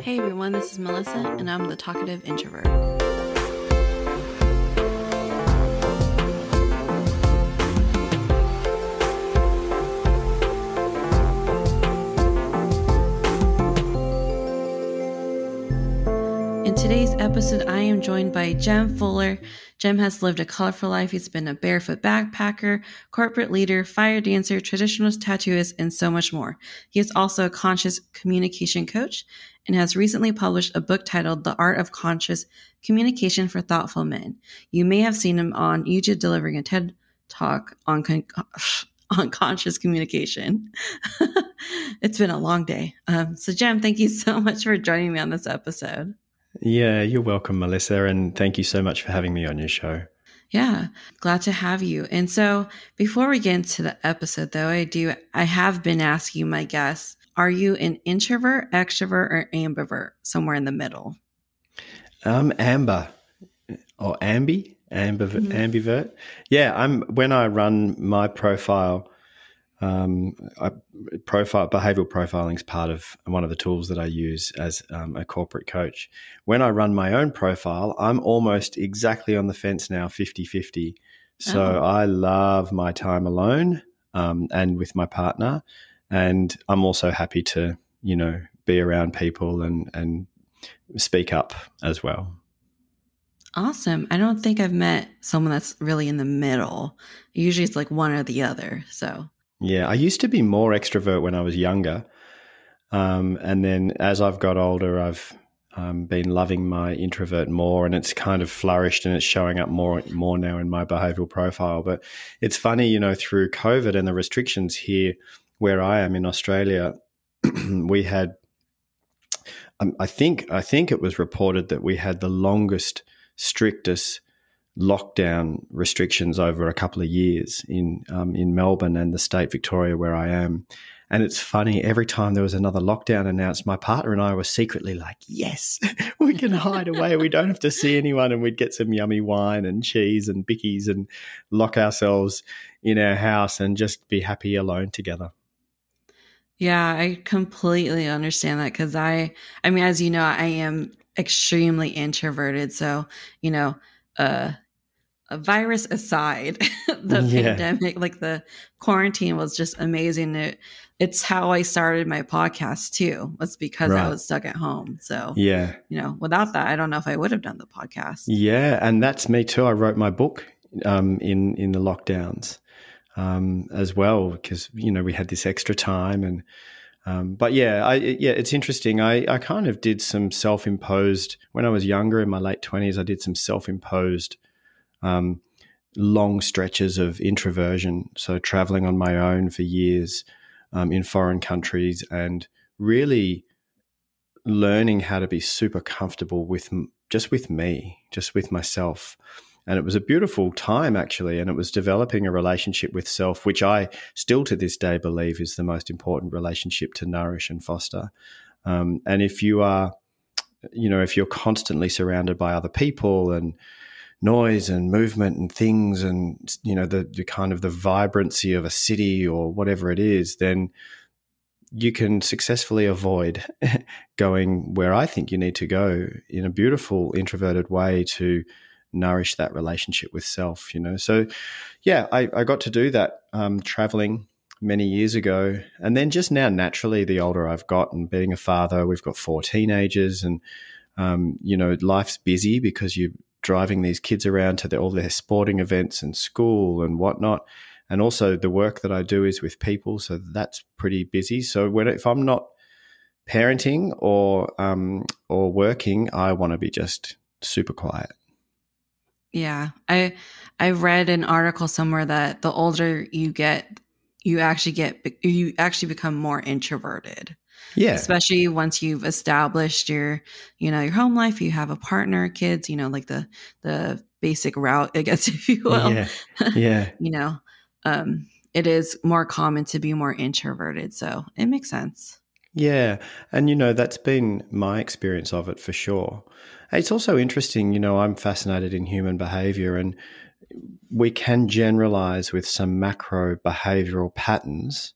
Hey everyone, this is Melissa, and I'm the talkative introvert. In today's episode, I am joined by Jem Fuller. Jem has lived a colorful life. He's been a barefoot backpacker, corporate leader, fire dancer, traditionalist tattooist, and so much more. He is also a conscious communication coach and has recently published a book titled The Art of Conscious Communication for Thoughtful Men. You may have seen him on YouTube delivering a TED Talk on conscious communication. It's been a long day. So Jem, thank you so much for joining me on this episode. Yeah, you're welcome, Melissa, and thank you so much for having me on your show. Yeah, glad to have you. And so before we get into the episode, though, I have been asking my guests, are you an introvert, extrovert, or ambivert? Somewhere in the middle. Amber or ambivert. Yeah, when I run my profile, behavioral profiling is part of one of the tools that I use as a corporate coach. When I run my own profile, I'm almost exactly on the fence now, 50-50. So I love my time alone and with my partner. And I'm also happy to, be around people and speak up as well. Awesome. I don't think I've met someone that's really in the middle. Usually it's like one or the other. So yeah, I used to be more extrovert when I was younger. And then as I've got older, I've been loving my introvert more, and it's kind of flourished and it's showing up more now in my behavioral profile. But it's funny, through COVID and the restrictions here where I am in Australia, we had, I think it was reported that we had the longest, strictest lockdown restrictions over a couple of years in Melbourne and the state Victoria where I am. And it's funny, every time there was another lockdown announced, my partner and I were secretly like, yes, we can hide away. We don't have to see anyone, and we'd get some yummy wine and cheese and bickies and lock ourselves in our house and just be happy alone together. Yeah, I completely understand that because I mean, as you know, I am extremely introverted. So, a virus aside, the pandemic, like the quarantine was just amazing. It's how I started my podcast too. Was because I was stuck at home. So, without that, I don't know if I would have done the podcast. Yeah. And that's me too. I wrote my book in the lockdowns as well, because, we had this extra time but it's interesting. I kind of did some self-imposed, when I was younger in my late 20s, I did some self-imposed long stretches of introversion. So traveling on my own for years in foreign countries and really learning how to be super comfortable with me, just with myself. And it was a beautiful time, actually, and it was developing a relationship with self, which I still to this day believe is the most important relationship to nourish and foster. And if you are, if you're constantly surrounded by other people and noise and movement and things and, the kind of the vibrancy of a city or whatever it is, then you can successfully avoid going where I think you need to go in a beautiful introverted way to nourish that relationship with self, So, I got to do that traveling many years ago. And then just now, naturally, the older I've got and being a father, we've got 4 teenagers and, life's busy because you're driving these kids around to all their sporting events and school and whatnot. And also the work that I do is with people. So that's pretty busy. So if I'm not parenting or working, I want to be just super quiet. Yeah. I read an article somewhere that the older you get, you actually become more introverted. Yeah. Especially once you've established your home life, you have a partner, kids, like the basic route, I guess, if you will. Yeah. It is more common to be more introverted. So it makes sense. Yeah. And, that's been my experience of it for sure. It's also interesting, I'm fascinated in human behavior, and we can generalize with some macro behavioral patterns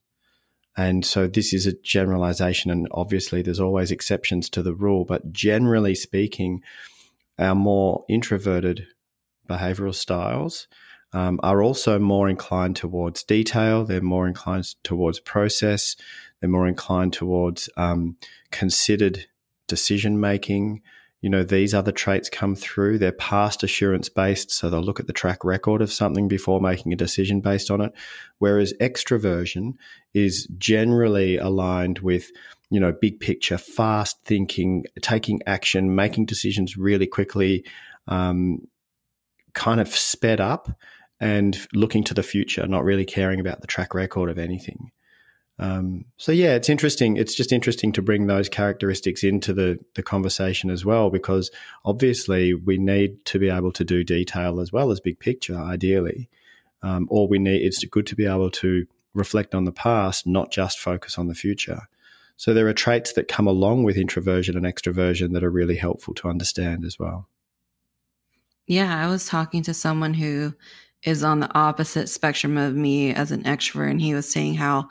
And so this is a generalization, and obviously there's always exceptions to the rule, but generally speaking, our more introverted behavioral styles are also more inclined towards detail. They're more inclined towards process. They're more inclined towards considered decision making. These other traits come through. They're past assurance based, so they'll look at the track record of something before making a decision based on it. Whereas extroversion is generally aligned with, big picture, fast thinking, taking action, making decisions really quickly, kind of sped up and looking to the future, not really caring about the track record of anything. So yeah, it's interesting. It's just interesting to bring those characteristics into the conversation as well, because obviously we need to be able to do detail as well as big picture, ideally. It's good to be able to reflect on the past, not just focus on the future. So there are traits that come along with introversion and extroversion that are really helpful to understand as well. Yeah, I was talking to someone who is on the opposite spectrum of me as an extrovert, and he was saying how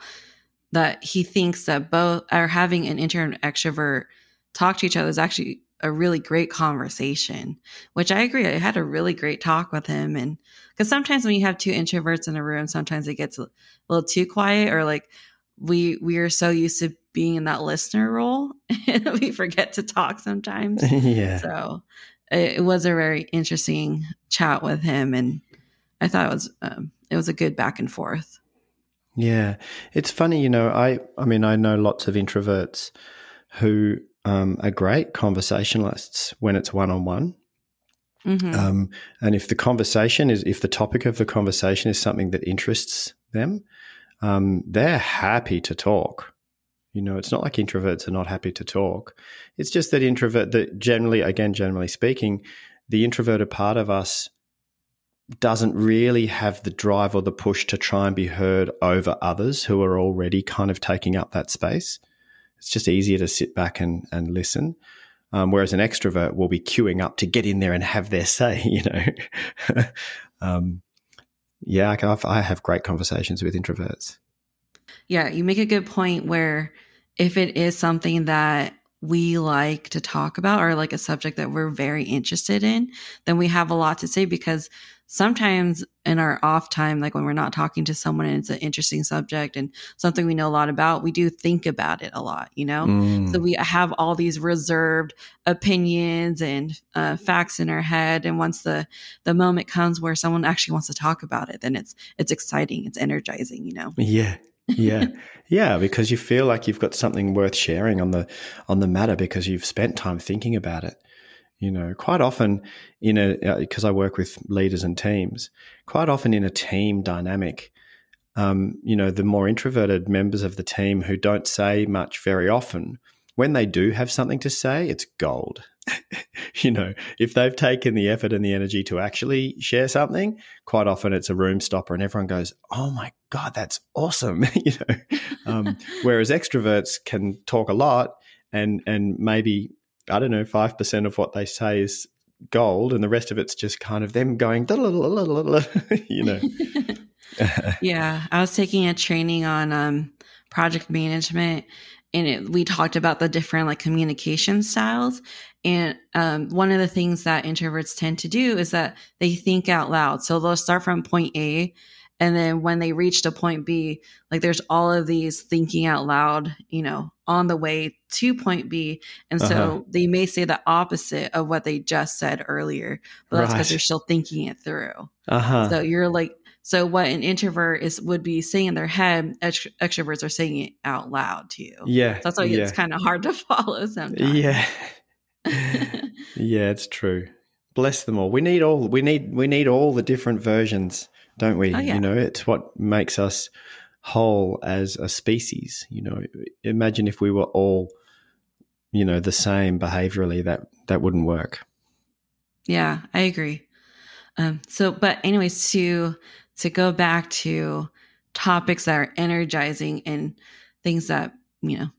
that he thinks that both are having an introvert and extrovert talk to each other is actually a really great conversation, which I agree. I had a really great talk with him. And because sometimes when you have two introverts in a room, sometimes it gets a little too quiet, or like we are so used to being in that listener role we forget to talk sometimes. Yeah. So it was a very interesting chat with him, and I thought it was a good back and forth. Yeah, it's funny, I mean, I know lots of introverts who are great conversationalists when it's one-on-one. Mm-hmm. And if the topic of the conversation is something that interests them, they're happy to talk. It's not like introverts are not happy to talk. It's just that generally speaking, the introverted part of us doesn't really have the drive or the push to try and be heard over others who are already kind of taking up that space. It's just easier to sit back and listen. Whereas an extrovert will be queuing up to get in there and have their say, Yeah, I have great conversations with introverts. Yeah, you make a good point where if it is something that we like to talk about, or like a subject that we're very interested in, then we have a lot to say, because sometimes in our off time, like when we're not talking to someone and it's an interesting subject and something we know a lot about, we do think about it a lot, So we have all these reserved opinions and facts in our head. And once the moment comes where someone actually wants to talk about it, then it's exciting, it's energizing, Yeah. Yeah, because you feel like you've got something worth sharing on the matter because you've spent time thinking about it. Quite often because I work with leaders and teams, quite often in a team dynamic, the more introverted members of the team who don't say much very often, when they do have something to say, it's gold. If they've taken the effort and the energy to actually share something, quite often it's a room stopper and everyone goes, "Oh my God, that's awesome." Whereas extroverts can talk a lot and maybe, I don't know, 5% of what they say is gold and the rest of it's just kind of them going, Yeah, I was taking a training on project management, and we talked about the different like communication styles. And one of the things that introverts tend to do is that they think out loud. So they'll start from point A, and then when they reach to point B, like there's all of these thinking out loud, on the way to point B. And so they may say the opposite of what they just said earlier, but that's because they're still thinking it through. So you're like, so what an introvert would be saying in their head, extroverts are saying it out loud to you. Yeah. So that's why it's kind of hard to follow sometimes. Yeah. Yeah, it's true. Bless them all. We need all the different versions, don't we? Oh, yeah. It's what makes us whole as a species. Imagine if we were all, the same behaviorally, that wouldn't work. Yeah, I agree. But anyways, to go back to topics that are energizing and things that,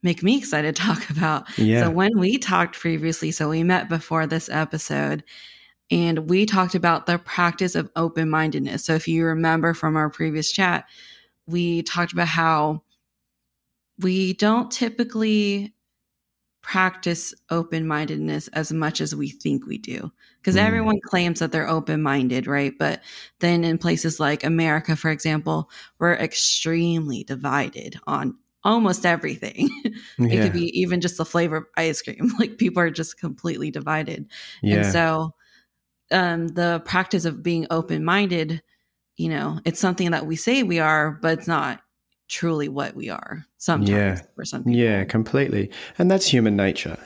make me excited to talk about. Yeah. So when we talked previously, so we met before this episode, and we talked about the practice of open-mindedness. So if you remember from our previous chat, we talked about how we don't typically practice open-mindedness as much as we think we do, because everyone claims that they're open-minded, right? But then in places like America, for example, we're extremely divided on almost everything. It could Yeah. be even just the flavor of ice cream. Like, people are just completely divided. And Yeah. so the practice of being open-minded, it's something that we say we are, but it's not truly what we are sometimes Yeah. for some Yeah, people. completely. And that's human nature.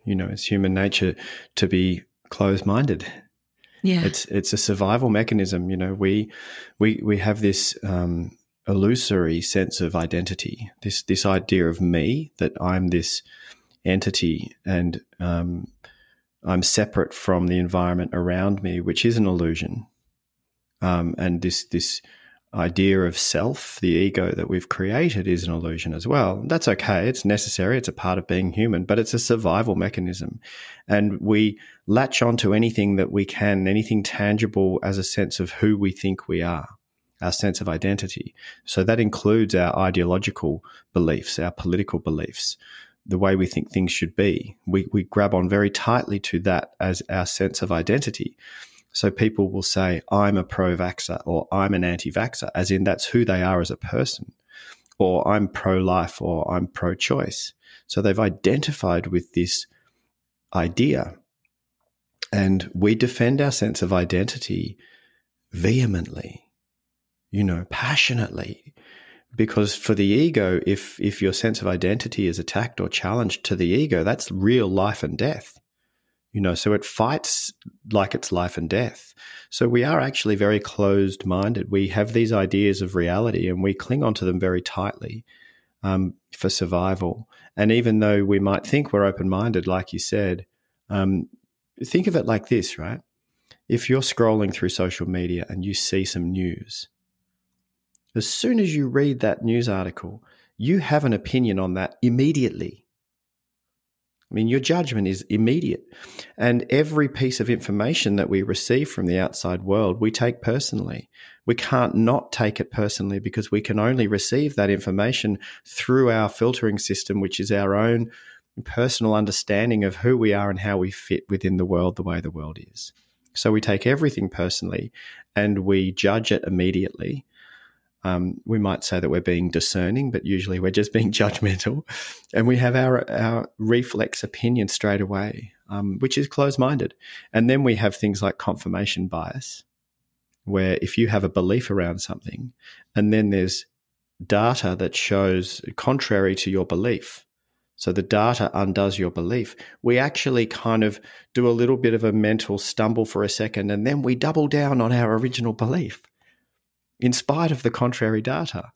It's human nature to be closed-minded. Yeah. It's a survival mechanism. We have this illusory sense of identity, this idea of me, that I'm this entity, and I'm separate from the environment around me, which is an illusion. And this idea of self, the ego that we've created, is an illusion as well. That's okay. It's necessary. It's a part of being human, but it's a survival mechanism. And we latch onto anything that we can, anything tangible, as a sense of who we think we are, our sense of identity. So that includes our ideological beliefs, our political beliefs, the way we think things should be. We grab on very tightly to that as our sense of identity. So people will say, I'm a pro-vaxxer, or I'm an anti-vaxxer, as in that's who they are as a person, or I'm pro-life, or I'm pro-choice. So they've identified with this idea, and we defend our sense of identity vehemently, passionately, because for the ego, if your sense of identity is attacked or challenged to the ego, that's real life and death. So it fights like it's life and death. So we are actually very closed-minded. We have these ideas of reality, and we cling onto them very tightly for survival. And even though we might think we're open-minded, like you said, think of it like this, right? If you're scrolling through social media and you see some news, as soon as you read that news article, you have an opinion on that immediately. I mean, your judgment is immediate. And every piece of information that we receive from the outside world, we take personally. We can't not take it personally, because we can only receive that information through our filtering system, which is our own personal understanding of who we are and how we fit within the world, the way the world is. So we take everything personally and we judge it immediately. We might say that we're being discerning, but usually we're just being judgmental. And we have our reflex opinion straight away, which is closed-minded. And then we have things like confirmation bias, where if you have a belief around something and then there's data that shows contrary to your belief, so the data undoes your belief, we actually kind of do a little bit of a mental stumble for a second, and then we double down on our original belief, in spite of the contrary data.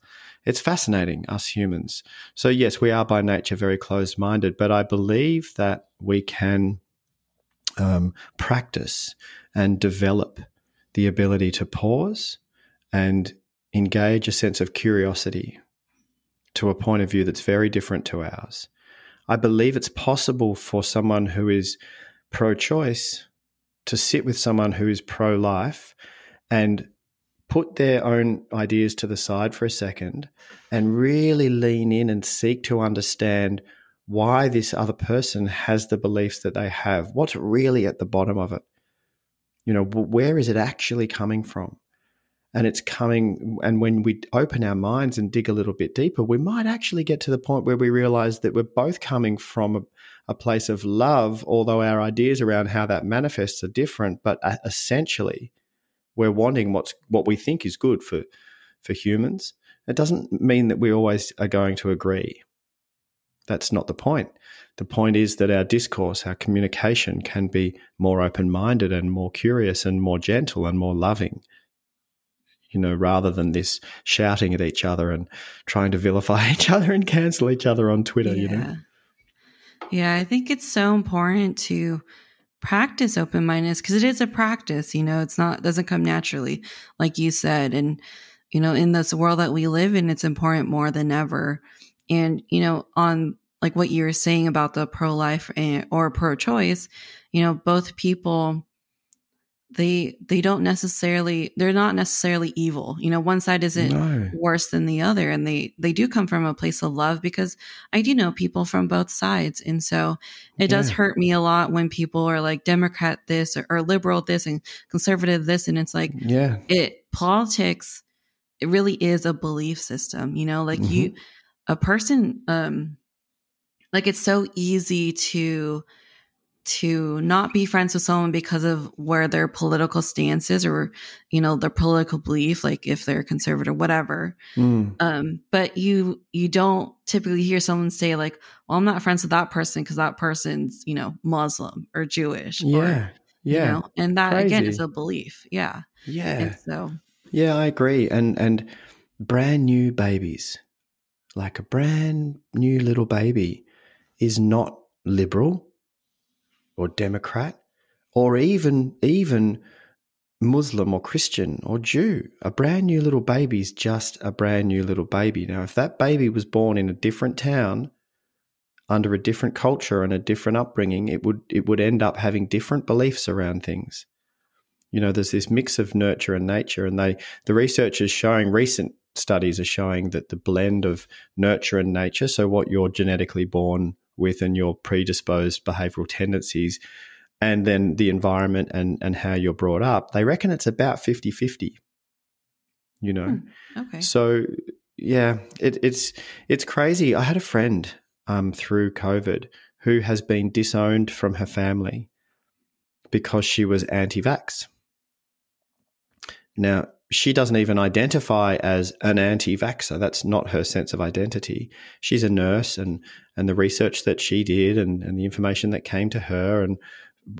It's fascinating, us humans. So yes, we are by nature very closed-minded, but I believe that we can practice and develop the ability to pause and engage a sense of curiosity to a point of view that's very different to ours. I believe it's possible for someone who is pro-choice to sit with someone who is pro-life and put their own ideas to the side for a second and really lean in and seek to understand why this other person has the beliefs that they have. What's really at the bottom of it? Where is it actually coming from? And it's coming, and when we open our minds and dig a little bit deeper, we might actually get to the point where we realize that we're both coming from a place of love, although our ideas around how that manifests are different, but essentially we're wanting what we think is good for humans. It doesn't mean that we always are going to agree. That's not the point. The point is that our discourse, our communication can be more open-minded and more curious and more gentle and more loving, rather than this shouting at each other and trying to vilify each other and cancel each other on Twitter, Yeah, I think it's so important to practice open-mindedness, because it is a practice. Doesn't come naturally, like you said. And in this world that we live in, it's important more than ever. And on like what you were saying about the pro-life or pro-choice, both people they don't necessarily, they're not necessarily evil. You know, one side isn't No. worse than the other, and they do come from a place of love, because I do know people from both sides. And so it does Yeah. hurt me a lot when people are like Democrat this, or liberal this, and conservative this. And it's like, Yeah. politics, it really is a belief system, you know, like Mm-hmm. a person, like it's so easy to not be friends with someone because of where their political stance is, or, you know, their political belief, like if they're conservative, whatever. Mm. But you don't typically hear someone say like, well, I'm not friends with that person because that person's, you know, Muslim or Jewish, or, Yeah. you Yeah. know, and that again is Crazy. a belief. Yeah. And Yeah. so, Yeah, I agree. And brand new babies, like a brand new little baby, is not liberal or Democrat or even Muslim or Christian or Jew. A brand new little baby is just a brand new little baby. Now, if that baby was born in a different town, under a different culture and a different upbringing, it would end up having different beliefs around things. You know, there's this mix of nurture and nature, and the research is showing, recent studies are showing, that the blend of nurture and nature, so what you're genetically born with and your predisposed behavioral tendencies, and then the environment and how you're brought up, they reckon it's about 50-50, you know. okay. So yeah, it's crazy. I had a friend through COVID who has been disowned from her family because she was anti-vax. Now, she doesn't even identify as an anti-vaxxer. That's not her sense of identity. She's a nurse, and the research that she did and the information that came to her, and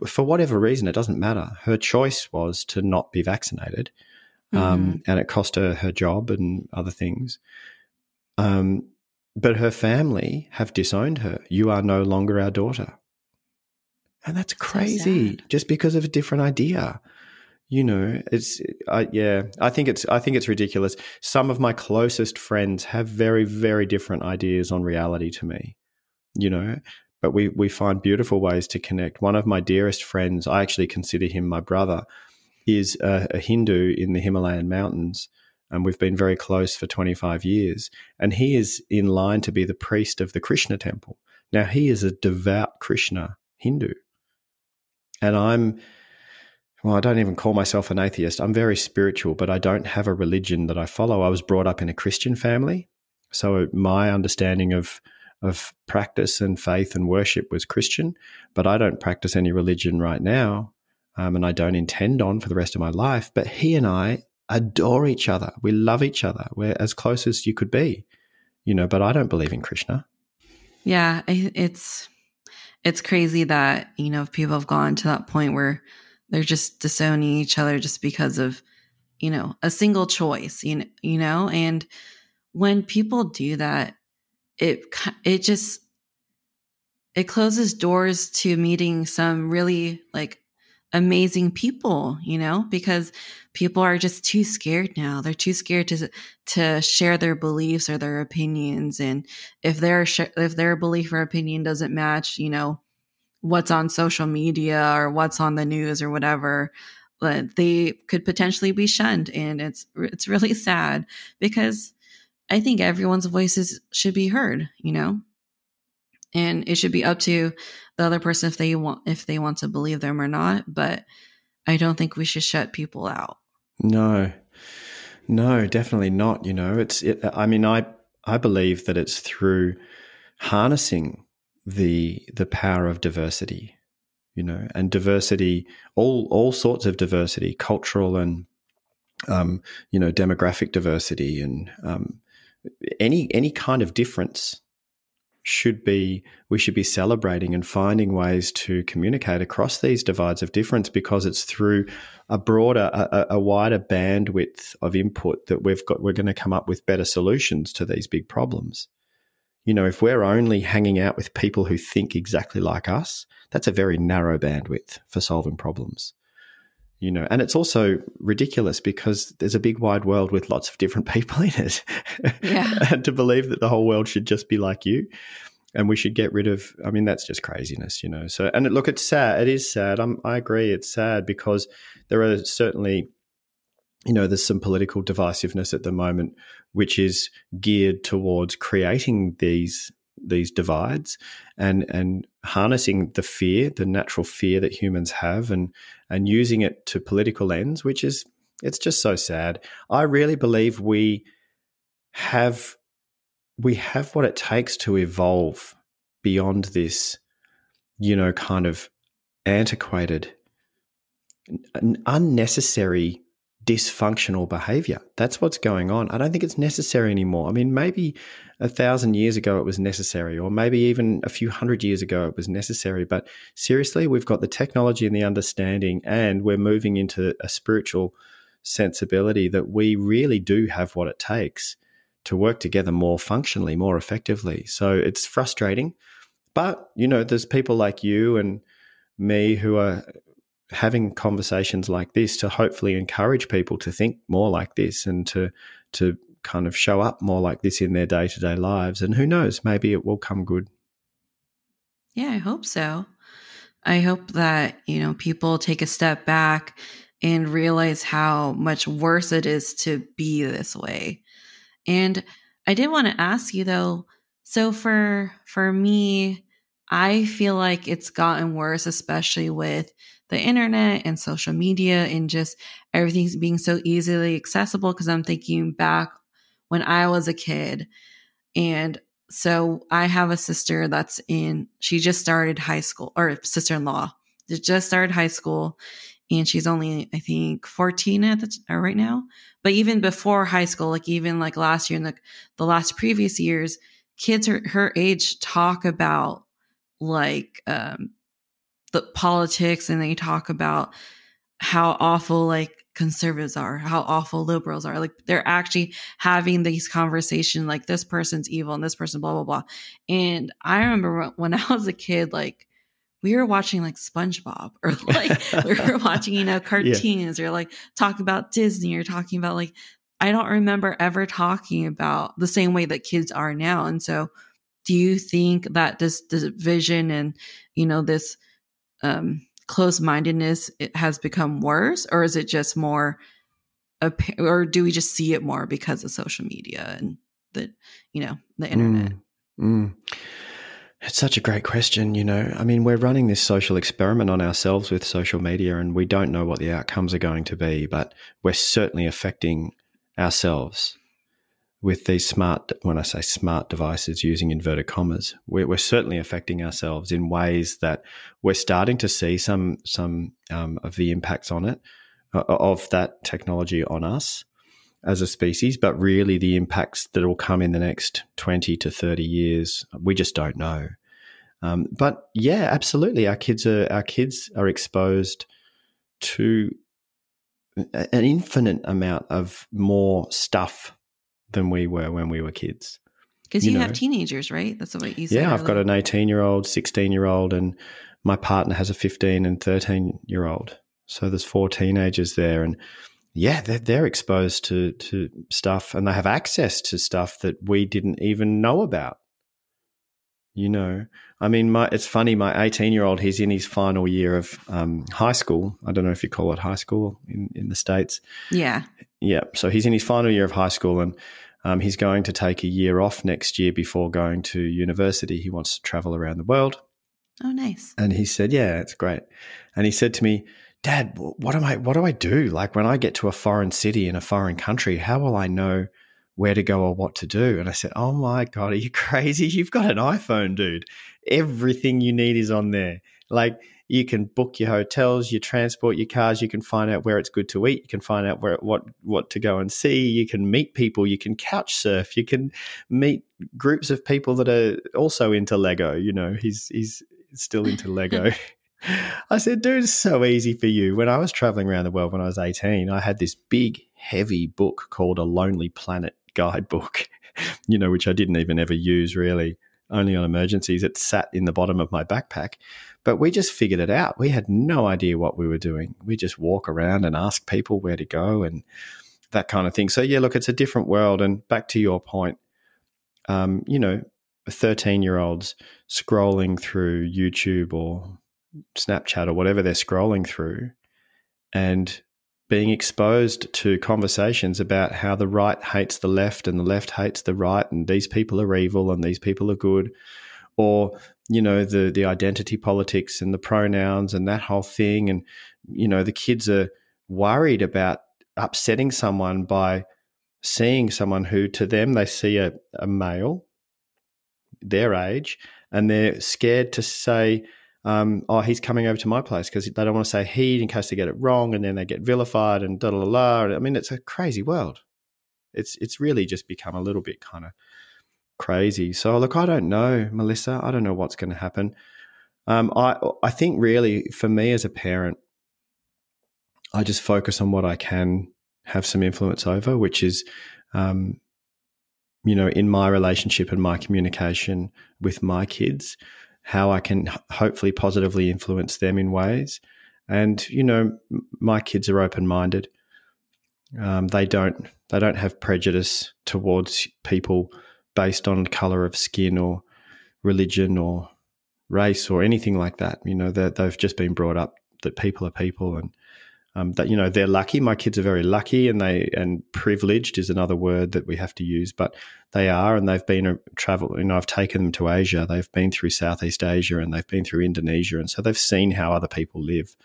for whatever reason, it doesn't matter. Her choice was to not be vaccinated, and it cost her her job and other things. But her family have disowned her. You are no longer our daughter. And that's crazy, So just because of a different idea. You know, I think it's ridiculous. Some of my closest friends have very, very different ideas on reality to me, you know, but we find beautiful ways to connect. One of my dearest friends, I actually consider him my brother, is a Hindu in the Himalayan mountains, and we've been very close for 25 years. And he is in line to be the priest of the Krishna temple. Now, he is a devout Krishna Hindu, and I don't even call myself an atheist. I'm very spiritual, but I don't have a religion that I follow. I was brought up in a Christian family, so my understanding of practice and faith and worship was Christian, but I don't practice any religion right now, and I don't intend on for the rest of my life. But he and I adore each other. We love each other. We're as close as you could be, you know, but I don't believe in Krishna. yeah, it's crazy that, you know, people have gone to that point where they're just disowning each other just because of, you know, a single choice, you know, and when people do that, it just, it closes doors to meeting some really like amazing people, you know, because people are just too scared now. They're too scared to share their beliefs or their opinions. And if their belief or opinion doesn't match, you know, what's on social media or what's on the news or whatever, but they could potentially be shunned. And it's really sad, because I think everyone's voices should be heard, you know, and it should be up to the other person if they want to believe them or not. But I don't think we should shut people out. No, definitely not. You know, I mean, I believe that it's through harnessing the power of diversity, you know, and diversity, all sorts of diversity, cultural and you know, demographic diversity, and any kind of difference we should be celebrating and finding ways to communicate across these divides of difference, because it's through a broader, a wider bandwidth of input that we're going to come up with better solutions to these big problems. You know, if we're only hanging out with people who think exactly like us, that's a very narrow bandwidth for solving problems. You know, and it's also ridiculous because there's a big wide world with lots of different people in it. Yeah. And to believe that the whole world should just be like you, and we should get rid of. I mean, that's just craziness, you know. So, and look, it's sad. It is sad. I agree. It's sad because there are certainly, you know, there's some political divisiveness at the moment, which is geared towards creating these divides and harnessing the fear, the natural fear that humans have, and using it to political ends, which is, it's just so sad. I really believe we have what it takes to evolve beyond this, you know, kind of antiquated, unnecessary, dysfunctional behavior. That's what's going on. I don't think it's necessary anymore. I mean, maybe 1,000 years ago it was necessary, or maybe even a few hundred years ago it was necessary. But seriously, we've got the technology and the understanding, and we're moving into a spiritual sensibility that we really do have what it takes to work together more functionally, more effectively. So it's frustrating. But, you know, there's people like you and me who are having conversations like this to hopefully encourage people to think more like this and to kind of show up more like this in their day-to-day lives. And who knows, maybe it will come good. Yeah, I hope so. I hope that, you know, people take a step back and realize how much worse it is to be this way. And I did want to ask you though, so for me, I feel like it's gotten worse, especially with the internet and social media and just everything's being so easily accessible. Cause I'm thinking back when I was a kid, and so I have a sister she just started high school, or sister-in-law that just started high school, and she's only, I think, 14 right now. But even before high school, like even like last year and the last previous years, kids her age talk about like the politics, and they talk about how awful like conservatives are, how awful liberals are. Like they're actually having these conversations like this person's evil and this person blah blah blah. And I remember when I was a kid, like we were watching like SpongeBob, or like we were watching, you know, cartoons, or like talking about Disney, or talking about like, I don't remember ever talking about the same way that kids are now. And so do you think that this division and, you know, this closed-mindedness, it has become worse, or is it just more, or do we just see it more because of social media and the, you know, the internet? It's such a great question. You know, I mean, we're running this social experiment on ourselves with social media, and we don't know what the outcomes are going to be, but we're certainly affecting ourselves with these smart, when I say smart devices, using inverted commas, we're certainly affecting ourselves in ways that we're starting to see some of the impacts on it, of that technology on us as a species, but really the impacts that will come in the next 20 to 30 years, we just don't know. But yeah, absolutely, our kids are exposed to an infinite amount of more stuff than we were when we were kids. Because you have teenagers, right? That's what you said. Yeah, earlier. I've got an 18-year-old, 16-year-old, and my partner has a 15 and 13-year-old. So there's 4 teenagers there, and yeah, they're exposed to stuff, and they have access to stuff that we didn't even know about. You know, I mean, it's funny, my 18-year-old, he's in his final year of high school. I don't know if you call it high school in the States. Yeah. Yeah. So he's in his final year of high school, and he's going to take a year off next year before going to university. He wants to travel around the world. Oh, nice. And he said, yeah, it's great. And he said to me, Dad, what do I do? Like when I get to a foreign city in a foreign country, how will I know where to go or what to do? And I said, oh my God, are you crazy? You've got an iPhone, dude. Everything you need is on there. Like you can book your hotels, your transport, your cars. You can find out where it's good to eat. You can find out what to go and see. You can meet people. You can couch surf. You can meet groups of people that are also into Lego. You know, he's still into Lego. I said, dude, it's so easy for you. When I was traveling around the world when I was 18, I had this big, heavy book called A Lonely Planet Guidebook, you know, which I didn't even ever use really, only on emergencies. It sat in the bottom of my backpack. But we just figured it out. We had no idea what we were doing. We just walk around and ask people where to go and that kind of thing. So, yeah, look, it's a different world. And back to your point, you know, 13-year-olds scrolling through YouTube or Snapchat or whatever they're scrolling through, and being exposed to conversations about how the right hates the left and the left hates the right, and these people are evil and these people are good, or the identity politics and the pronouns and that whole thing. And the kids are worried about upsetting someone by seeing someone who, to them, they see a male their age, and they're scared to say, oh, he's coming over to my place, because they don't want to say he in case they get it wrong, and then they get vilified and da da da. I mean, it's a crazy world. It's really just become a little bit kind of crazy. So look, I don't know, Melissa. I don't know what's going to happen. I think really for me as a parent, I just focus on what I can have some influence over, which is in my relationship and my communication with my kids, how I can hopefully positively influence them in ways. And, my kids are open-minded. They don't have prejudice towards people based on color of skin or religion or race or anything like that. They've just been brought up that people are people, and that they're lucky. My kids are very lucky, and privileged is another word that we have to use, but they are, and they've been travel. I've taken them to Asia. They've been through Southeast Asia, and they've been through Indonesia, and so they've seen how other people live,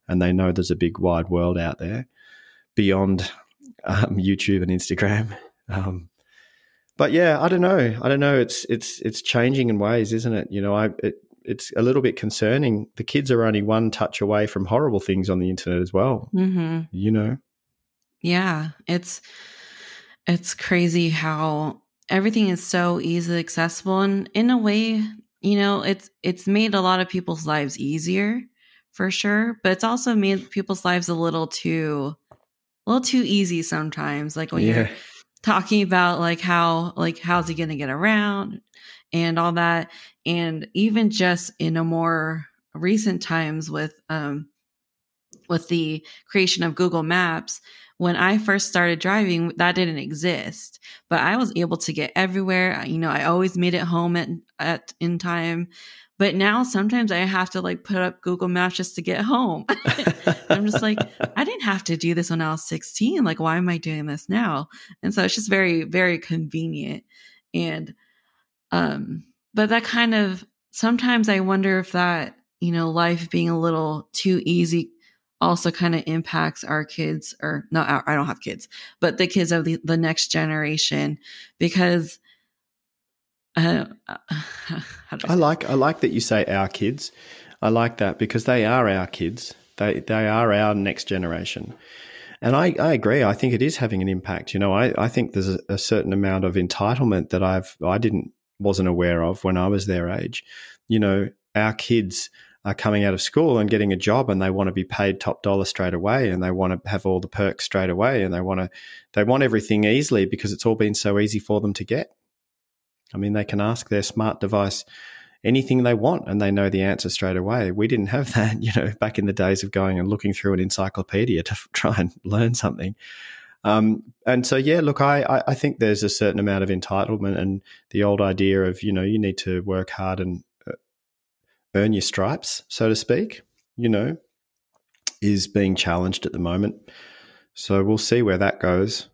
and they know there's a big wide world out there beyond YouTube and Instagram. But yeah, I don't know. It's changing in ways, isn't it? It's a little bit concerning. The kids are only one touch away from horrible things on the internet as well. Mm-hmm. Yeah, it's crazy how everything is so easily accessible, and in a way, it's made a lot of people's lives easier for sure, but it's also made people's lives a little too easy sometimes. Like when you're talking about how's he going to get around and all that. And even just in a more recent times with the creation of Google Maps, when I first started driving, that didn't exist, but I was able to get everywhere. I always made it home in time. But now sometimes I have to put up Google Maps just to get home. I'm just like, I didn't have to do this when I was 16. Why am I doing this now? And so it's just very, very convenient. And, but that kind of, sometimes I wonder if that, life being a little too easy also kind of impacts our kids, or no, I don't have kids, but the kids of the next generation, because I like that you say our kids. I like that, because they are our kids. They are our next generation. And I agree. I think it is having an impact. I think there's a certain amount of entitlement that I wasn't aware of when I was their age. Our kids are coming out of school and getting a job, and they want to be paid top dollar straight away, and they want to have all the perks straight away, and they want everything easily because it's all been so easy for them to get. I mean, they can ask their smart device anything they want and they know the answer straight away. We didn't have that, back in the days of going and looking through an encyclopedia to try and learn something. And so, yeah, look, I think there's a certain amount of entitlement, and the old idea of, you need to work hard and earn your stripes, so to speak, is being challenged at the moment. So we'll see where that goes.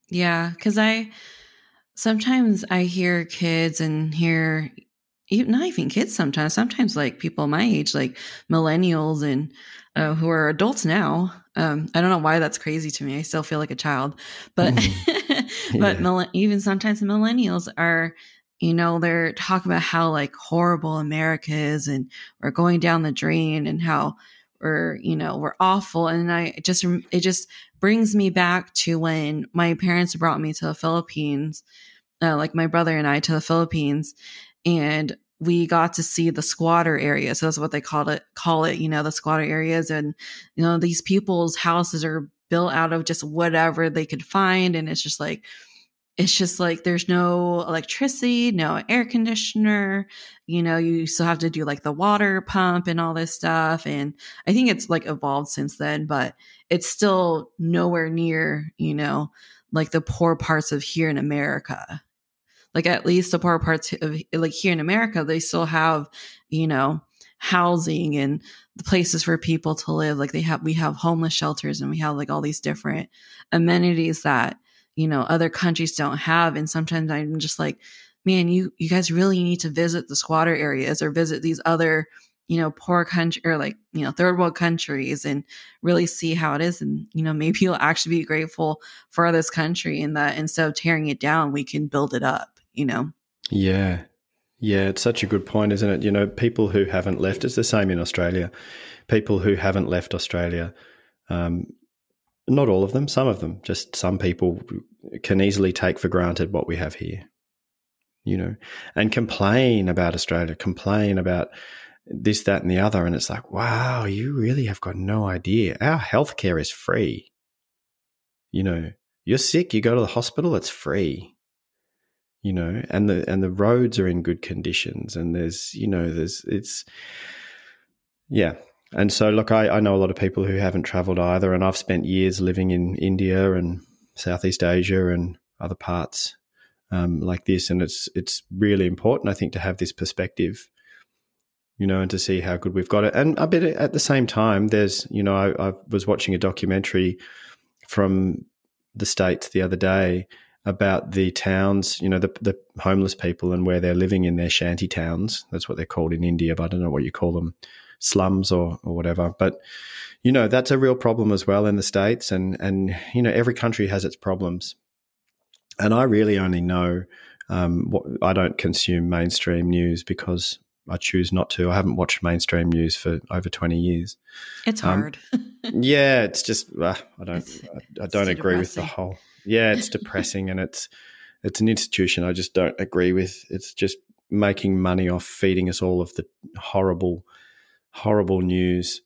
Yeah, because sometimes I hear kids and hear, not even kids sometimes people my age, millennials and who are adults now. I don't know why that's crazy to me. I still feel like a child, but but even sometimes millennials are, they're talking about how horrible America is, and we're going down the drain, and how we're awful. And it just brings me back to when my parents brought me to the Philippines, my brother and I, to the Philippines, and we got to see the squatter area. So that's what they call it, the squatter areas. And, these people's houses are built out of just whatever they could find. And it's just there's no electricity, no air conditioner, you still have to do the water pump and all this stuff. And I think it's evolved since then, but it's still nowhere near, the poor parts of here in America. like at least the poor parts of like here in America, they still have, you know, housing and the places for people to live. Like we have homeless shelters and we have like all these different amenities that, you know, other countries don't have. And sometimes I'm just like, man, you guys really need to visit the squatter areas or visit these other, you know, poor country or like, you know, third world countries and really see how it is. And, you know, maybe you'll actually be grateful for this country and that instead of tearing it down, we can build it up, you know? Yeah. Yeah, it's such a good point, isn't it? You know, people who haven't left, it's the same in Australia. People who haven't left Australia, not all of them, some of them, just some people can easily take for granted what we have here, you know, and complain about Australia, complain about this, that, and the other. And it's like, wow, you really have got no idea. Our healthcare is free. You know, you're sick, you go to the hospital, it's free. You know, and the roads are in good conditions, and yeah. And so, look, I know a lot of people who haven't travelled either, and I've spent years living in India and Southeast Asia and other parts like this, and it's really important, I think, to have this perspective, you know, and to see how good we've got it. And a bit at the same time, there's, you know, I was watching a documentary from the States the other day about the towns, you know, the homeless people and where they're living in their shanty towns. That's what they're called in India, but I don't know what you call them, slums or whatever. But, you know, that's a real problem as well in the States. And you know, every country has its problems. And I really only know I don't consume mainstream news because I choose not to. I haven't watched mainstream news for over 20 years. It's hard. Yeah, it's just I don't agree with the whole. Yeah, it's depressing, and it's an institution I just don't agree with. It's just making money off feeding us all of the horrible, horrible news.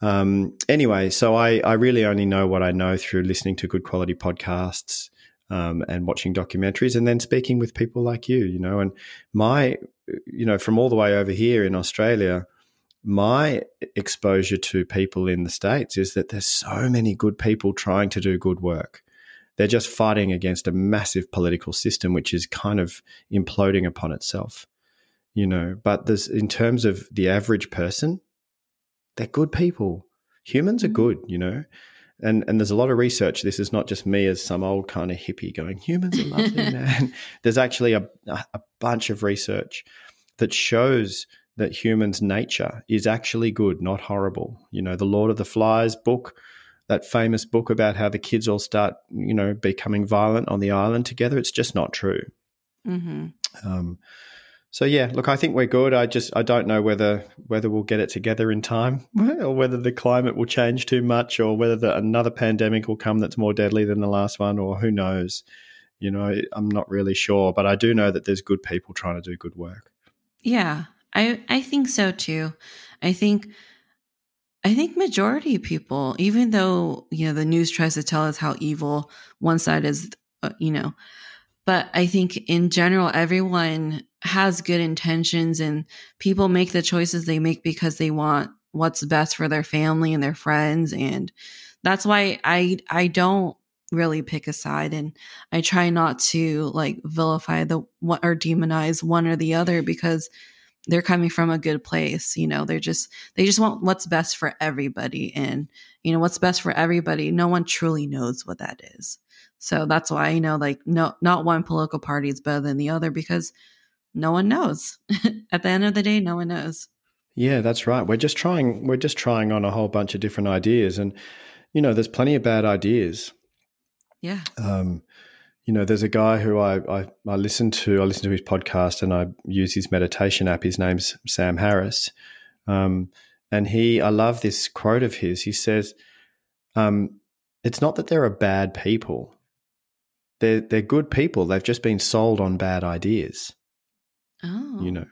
Anyway, so I really only know what I know through listening to good quality podcasts and watching documentaries, and then speaking with people like you, you know, and you know, from all the way over here in Australia, my exposure to people in the States is that there's so many good people trying to do good work. They're just fighting against a massive political system, which is kind of imploding upon itself, you know. But there's, in terms of the average person, they're good people. Humans are good, you know. And there's a lot of research. This is not just me as some old kind of hippie going, humans are lovely, man. There's actually a bunch of research that shows that humans' nature is actually good, not horrible. You know, the Lord of the Flies book, that famous book about how the kids all start, you know, becoming violent on the island together. It's just not true. Mm-hmm. So yeah, look, I think we're good. I don't know whether we'll get it together in time, or whether the climate will change too much, or whether another pandemic will come that's more deadly than the last one, or who knows. You know, I'm not really sure, but I do know that there's good people trying to do good work. Yeah, I think so too. I think majority of people, even though, you know, the news tries to tell us how evil one side is, you know, but I think in general, everyone has good intentions and people make the choices they make because they want what's best for their family and their friends. And that's why I don't really pick a side, and I try not to like vilify or demonize one or the other, because they're coming from a good place. You know, they just want what's best for everybody. And, you know, what's best for everybody, no one truly knows what that is. So that's why, you know, like, no, not one political party is better than the other, because no one knows. At the end of the day, no one knows. Yeah, that's right. We're just trying on a whole bunch of different ideas, and, you know, there's plenty of bad ideas. Yeah. You know, there's a guy who I listen to his podcast, and I use his meditation app. His name's Sam Harris. And I love this quote of his. He says, it's not that there are bad people. They're good people. They've just been sold on bad ideas. Oh. You know.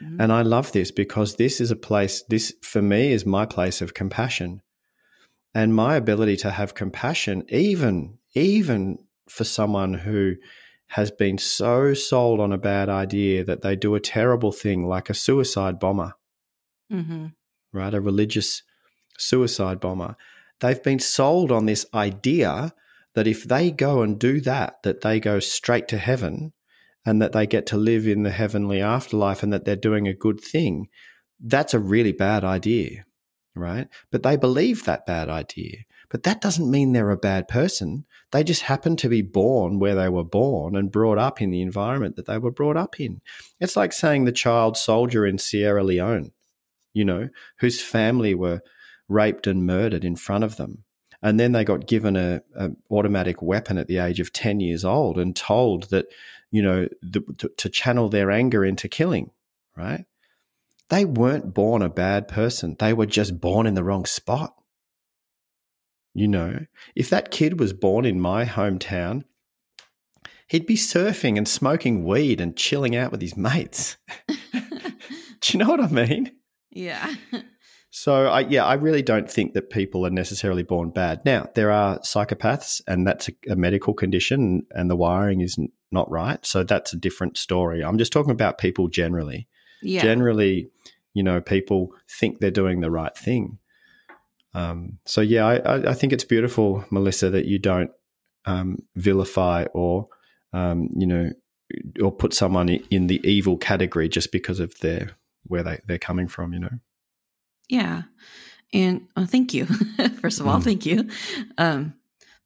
Mm-hmm. And I love this, because this for me is my place of compassion. And my ability to have compassion, even for someone who has been so sold on a bad idea that they do a terrible thing, like a suicide bomber, mm-hmm. right? A religious suicide bomber. They've been sold on this idea that if they go and do that they go straight to heaven, and that they get to live in the heavenly afterlife and that they're doing a good thing, that's a really bad idea, right? But they believe that bad idea. But that doesn't mean they're a bad person. They just happen to be born where they were born and brought up in the environment that they were brought up in. It's like saying the child soldier in Sierra Leone, whose family were raped and murdered in front of them. And then they got given a automatic weapon at the age of 10 years old and told that, to channel their anger into killing, right? They weren't born a bad person. They were just born in the wrong spot. If that kid was born in my hometown, he'd be surfing and smoking weed and chilling out with his mates. Do you know what I mean? Yeah. So, I really don't think that people are necessarily born bad. Now, there are psychopaths, and that's a medical condition, and the wiring is not right. So that's a different story. I'm just talking about people generally. Yeah. Generally, people think they're doing the right thing. I think it's beautiful, Melissa, that you don't vilify or put someone in the evil category just because of where they're coming from. Yeah, and thank you. First of all, thank you. But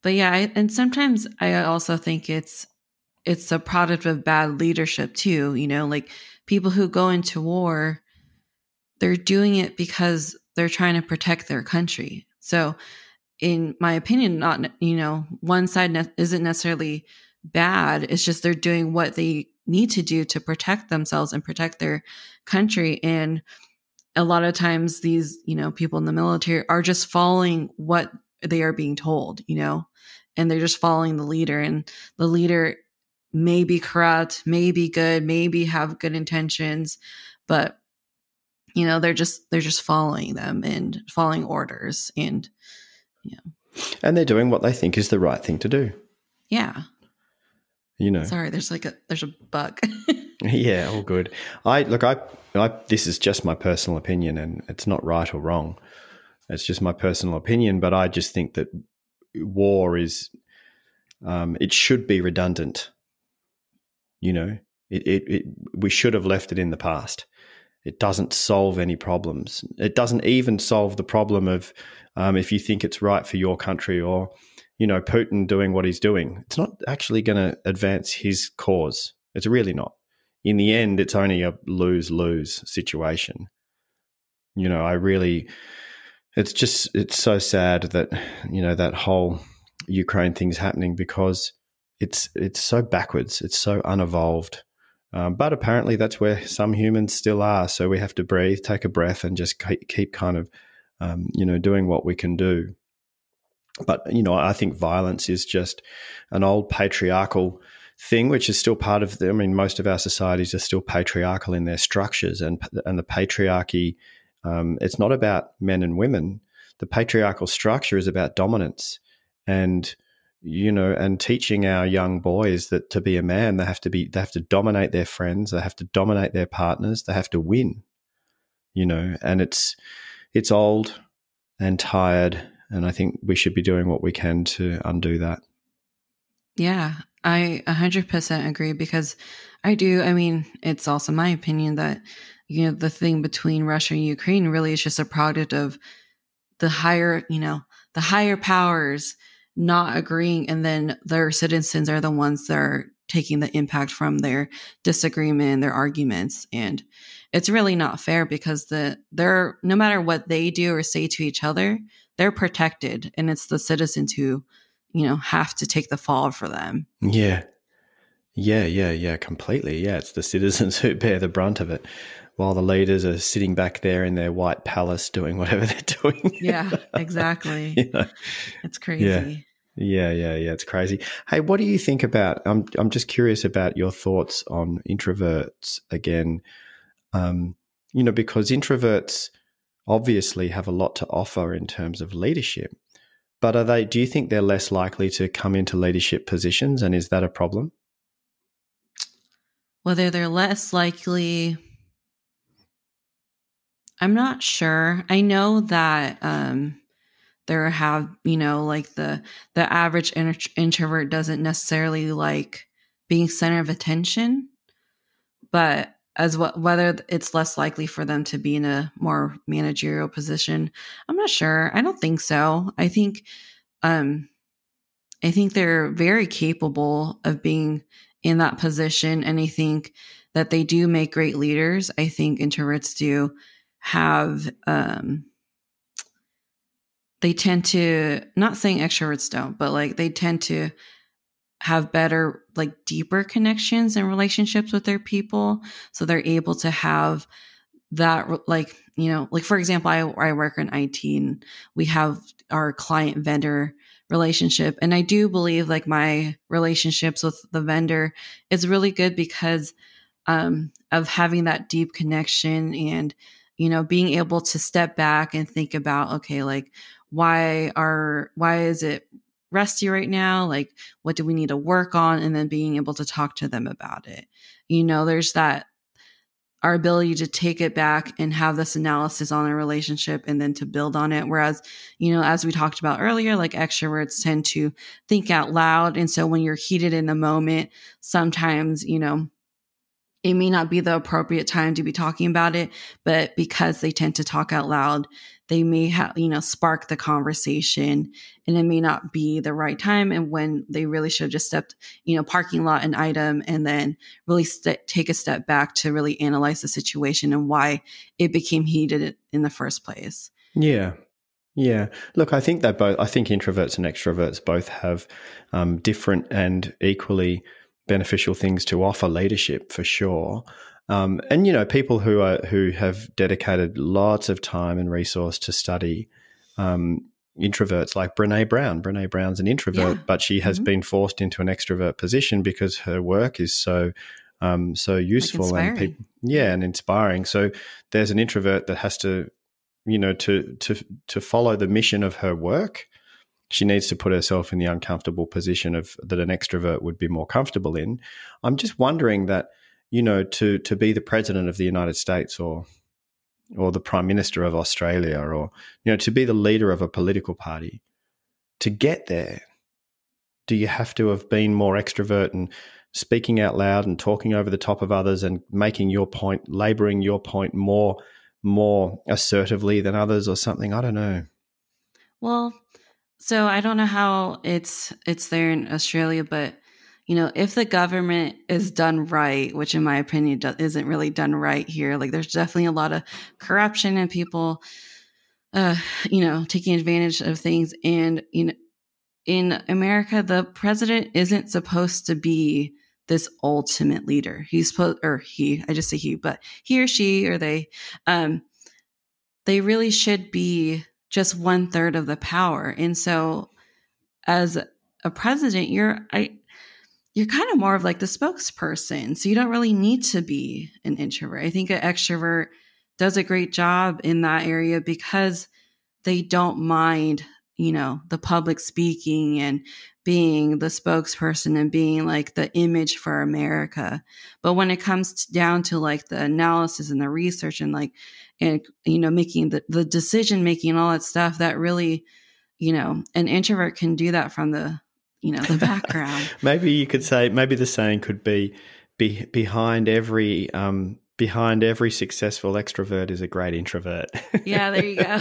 yeah, and sometimes I also think it's a product of bad leadership too. Like people who go into war, they're doing it because they're trying to protect their country. So in my opinion, not, one side isn't necessarily bad. It's just they're doing what they need to do to protect themselves and protect their country. And a lot of times these, people in the military are just following what they are being told, and they're just following the leader, and the leader may be corrupt, may be good, maybe have good intentions, but they're just following them and following orders, and and they're doing what they think is the right thing to do. Yeah. Sorry, there's a bug. Yeah, all good. This is just my personal opinion, and it's not right or wrong. It's just my personal opinion, but I just think that war is, it should be redundant. We should have left it in the past. It doesn't solve any problems. It doesn't even solve the problem of if you think it's right for your country or, Putin doing what he's doing. It's not actually going to advance his cause. It's really not. In the end, it's only a lose-lose situation. It's so sad that, that whole Ukraine thing's happening because it's so backwards. It's so unevolved. But apparently that's where some humans still are. So we have to breathe, take a breath, and just keep kind of, doing what we can do. But, I think violence is just an old patriarchal thing, which is still part of most of our societies are still patriarchal in their structures, and the patriarchy, it's not about men and women. The patriarchal structure is about dominance, and and teaching our young boys that to be a man, they have to dominate their friends, they have to dominate their partners, they have to win, and it's old and tired, and I think we should be doing what we can to undo that. Yeah, I 100% agree, because it's also my opinion that, the thing between Russia and Ukraine really is just a product of the higher powers not agreeing, and then their citizens are the ones that are taking the impact from their disagreement and their arguments. And it's really not fair, because they're no matter what they do or say to each other, they're protected, and it's the citizens who have to take the fall for them. Yeah, completely. Yeah, it's the citizens who bear the brunt of it, while the leaders are sitting back there in their white palace doing whatever they're doing. Yeah, exactly. It's crazy. Yeah, it's crazy. Hey, what do you think about, I'm just curious about your thoughts on introverts again, because introverts obviously have a lot to offer in terms of leadership, but do you think they're less likely to come into leadership positions, and is that a problem? Whether they're less likely, I'm not sure. I know that there have, like the average introvert doesn't necessarily like being center of attention, but whether it's less likely for them to be in a more managerial position, I'm not sure. I don't think so. I think they're very capable of being in that position, and I think that they do make great leaders. I think introverts do have they tend to, not saying extroverts don't, but like they tend to have better, like deeper connections and relationships with their people. So they're able to have that, like, like for example, I work in IT and we have our client vendor relationship. And I do believe like my relationships with the vendor is really good because of having that deep connection and, being able to step back and think about, okay, like why is it rusty right now? Like, what do we need to work on? And then being able to talk to them about it. There's that, our ability to take it back and have this analysis on a relationship and then to build on it. Whereas, as we talked about earlier, like extroverts tend to think out loud. And so when you're heated in the moment, sometimes, it may not be the appropriate time to be talking about it, but because they tend to talk out loud, they may have, spark the conversation, and it may not be the right time. And when they really should have just stepped, parking lot an item and then really take a step back to really analyze the situation and why it became heated in the first place. Yeah. Yeah. Look, I think introverts and extroverts both have different and equally beneficial things to offer leadership, for sure. And people who have dedicated lots of time and resource to study introverts, like Brene Brown. Brene Brown's an introvert, but she has been forced into an extrovert position because her work is so useful and and inspiring. So there's an introvert that has to, to follow the mission of her work. She needs to put herself in the uncomfortable position that an extrovert would be more comfortable in. I'm just wondering that, to be the president of the United States or the prime minister of Australia, or, to be the leader of a political party, to get there, do you have to have been more extrovert and speaking out loud and talking over the top of others and making your point, laboring your point more assertively than others or something? I don't know. Well, so I don't know how it's there in Australia, but if the government is done right, which in my opinion isn't really done right here, like there's definitely a lot of corruption and people, taking advantage of things. And in America, the president isn't supposed to be this ultimate leader. He's supposed, or he, I just say he, but he or she or they really should be just 1/3 of the power. And so as a president, you're kind of more of like the spokesperson. So you don't really need to be an introvert. I think an extrovert does a great job in that area because they don't mind, the public speaking and being the spokesperson and being like the image for America. But when it comes down to like the analysis and the research and like, and, making the decision making and all that stuff, that really, an introvert can do that from the background. Maybe you could say, maybe the saying could be behind every successful extrovert is a great introvert. Yeah, there you go.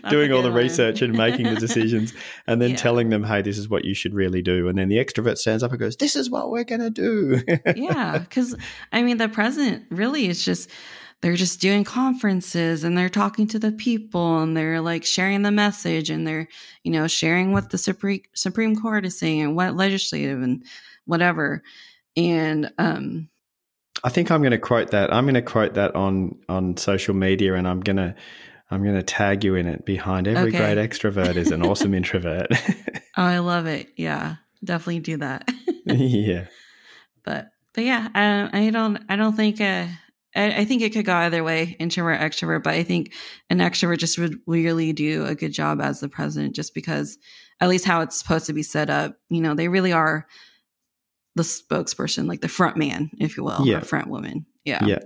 Doing all the research and making the decisions and then telling them, hey, this is what you should really do. And then the extrovert stands up and goes, this is what we're going to do. Yeah, because the president really is just, they're just doing conferences and they're talking to the people and they're like sharing the message and they're, sharing what the Supreme Court is saying and what legislative and whatever. And I think I'm going to quote that. I'm going to quote that on social media, and I'm going to tag you in it. Behind every great extrovert is an awesome introvert. Oh, I love it. Yeah, definitely do that. Yeah. But yeah, I don't think. I think it could go either way, introvert, extrovert. But I think an extrovert just would really do a good job as the president, just because, at least how it's supposed to be set up. They really are the spokesperson, like the front man, if you will, or front woman. Yeah. Yeah.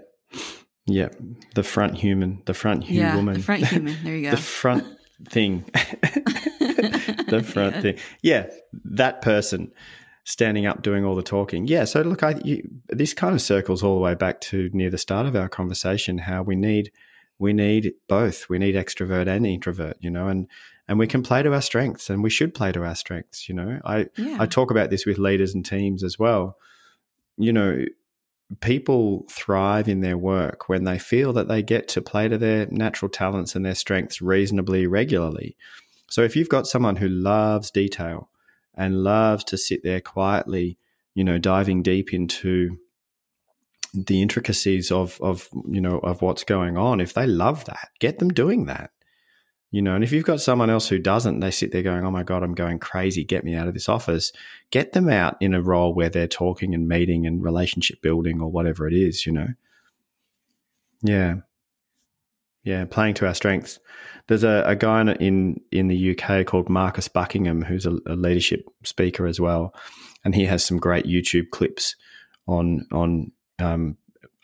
Yeah. The front human, woman. The front human. There you go. The front thing. The front thing. Yeah. That person. standing up, doing all the talking. Yeah. So look, this kind of circles all the way back to near the start of our conversation, how we need both. We need extrovert and introvert, and we can play to our strengths, and we should play to our strengths. I talk about this with leaders and teams as well. People thrive in their work when they feel that they get to play to their natural talents and their strengths reasonably regularly. So if you've got someone who loves detail and loves to sit there quietly, diving deep into the intricacies of what's going on, if they love that, get them doing that. And if you've got someone else who doesn't, they sit there going, oh my God, I'm going crazy, get me out of this office. Get them out in a role where they're talking and meeting and relationship building or whatever it is, Yeah. Yeah, playing to our strengths. There's a guy in the UK called Marcus Buckingham, who's a leadership speaker as well. And he has some great YouTube clips on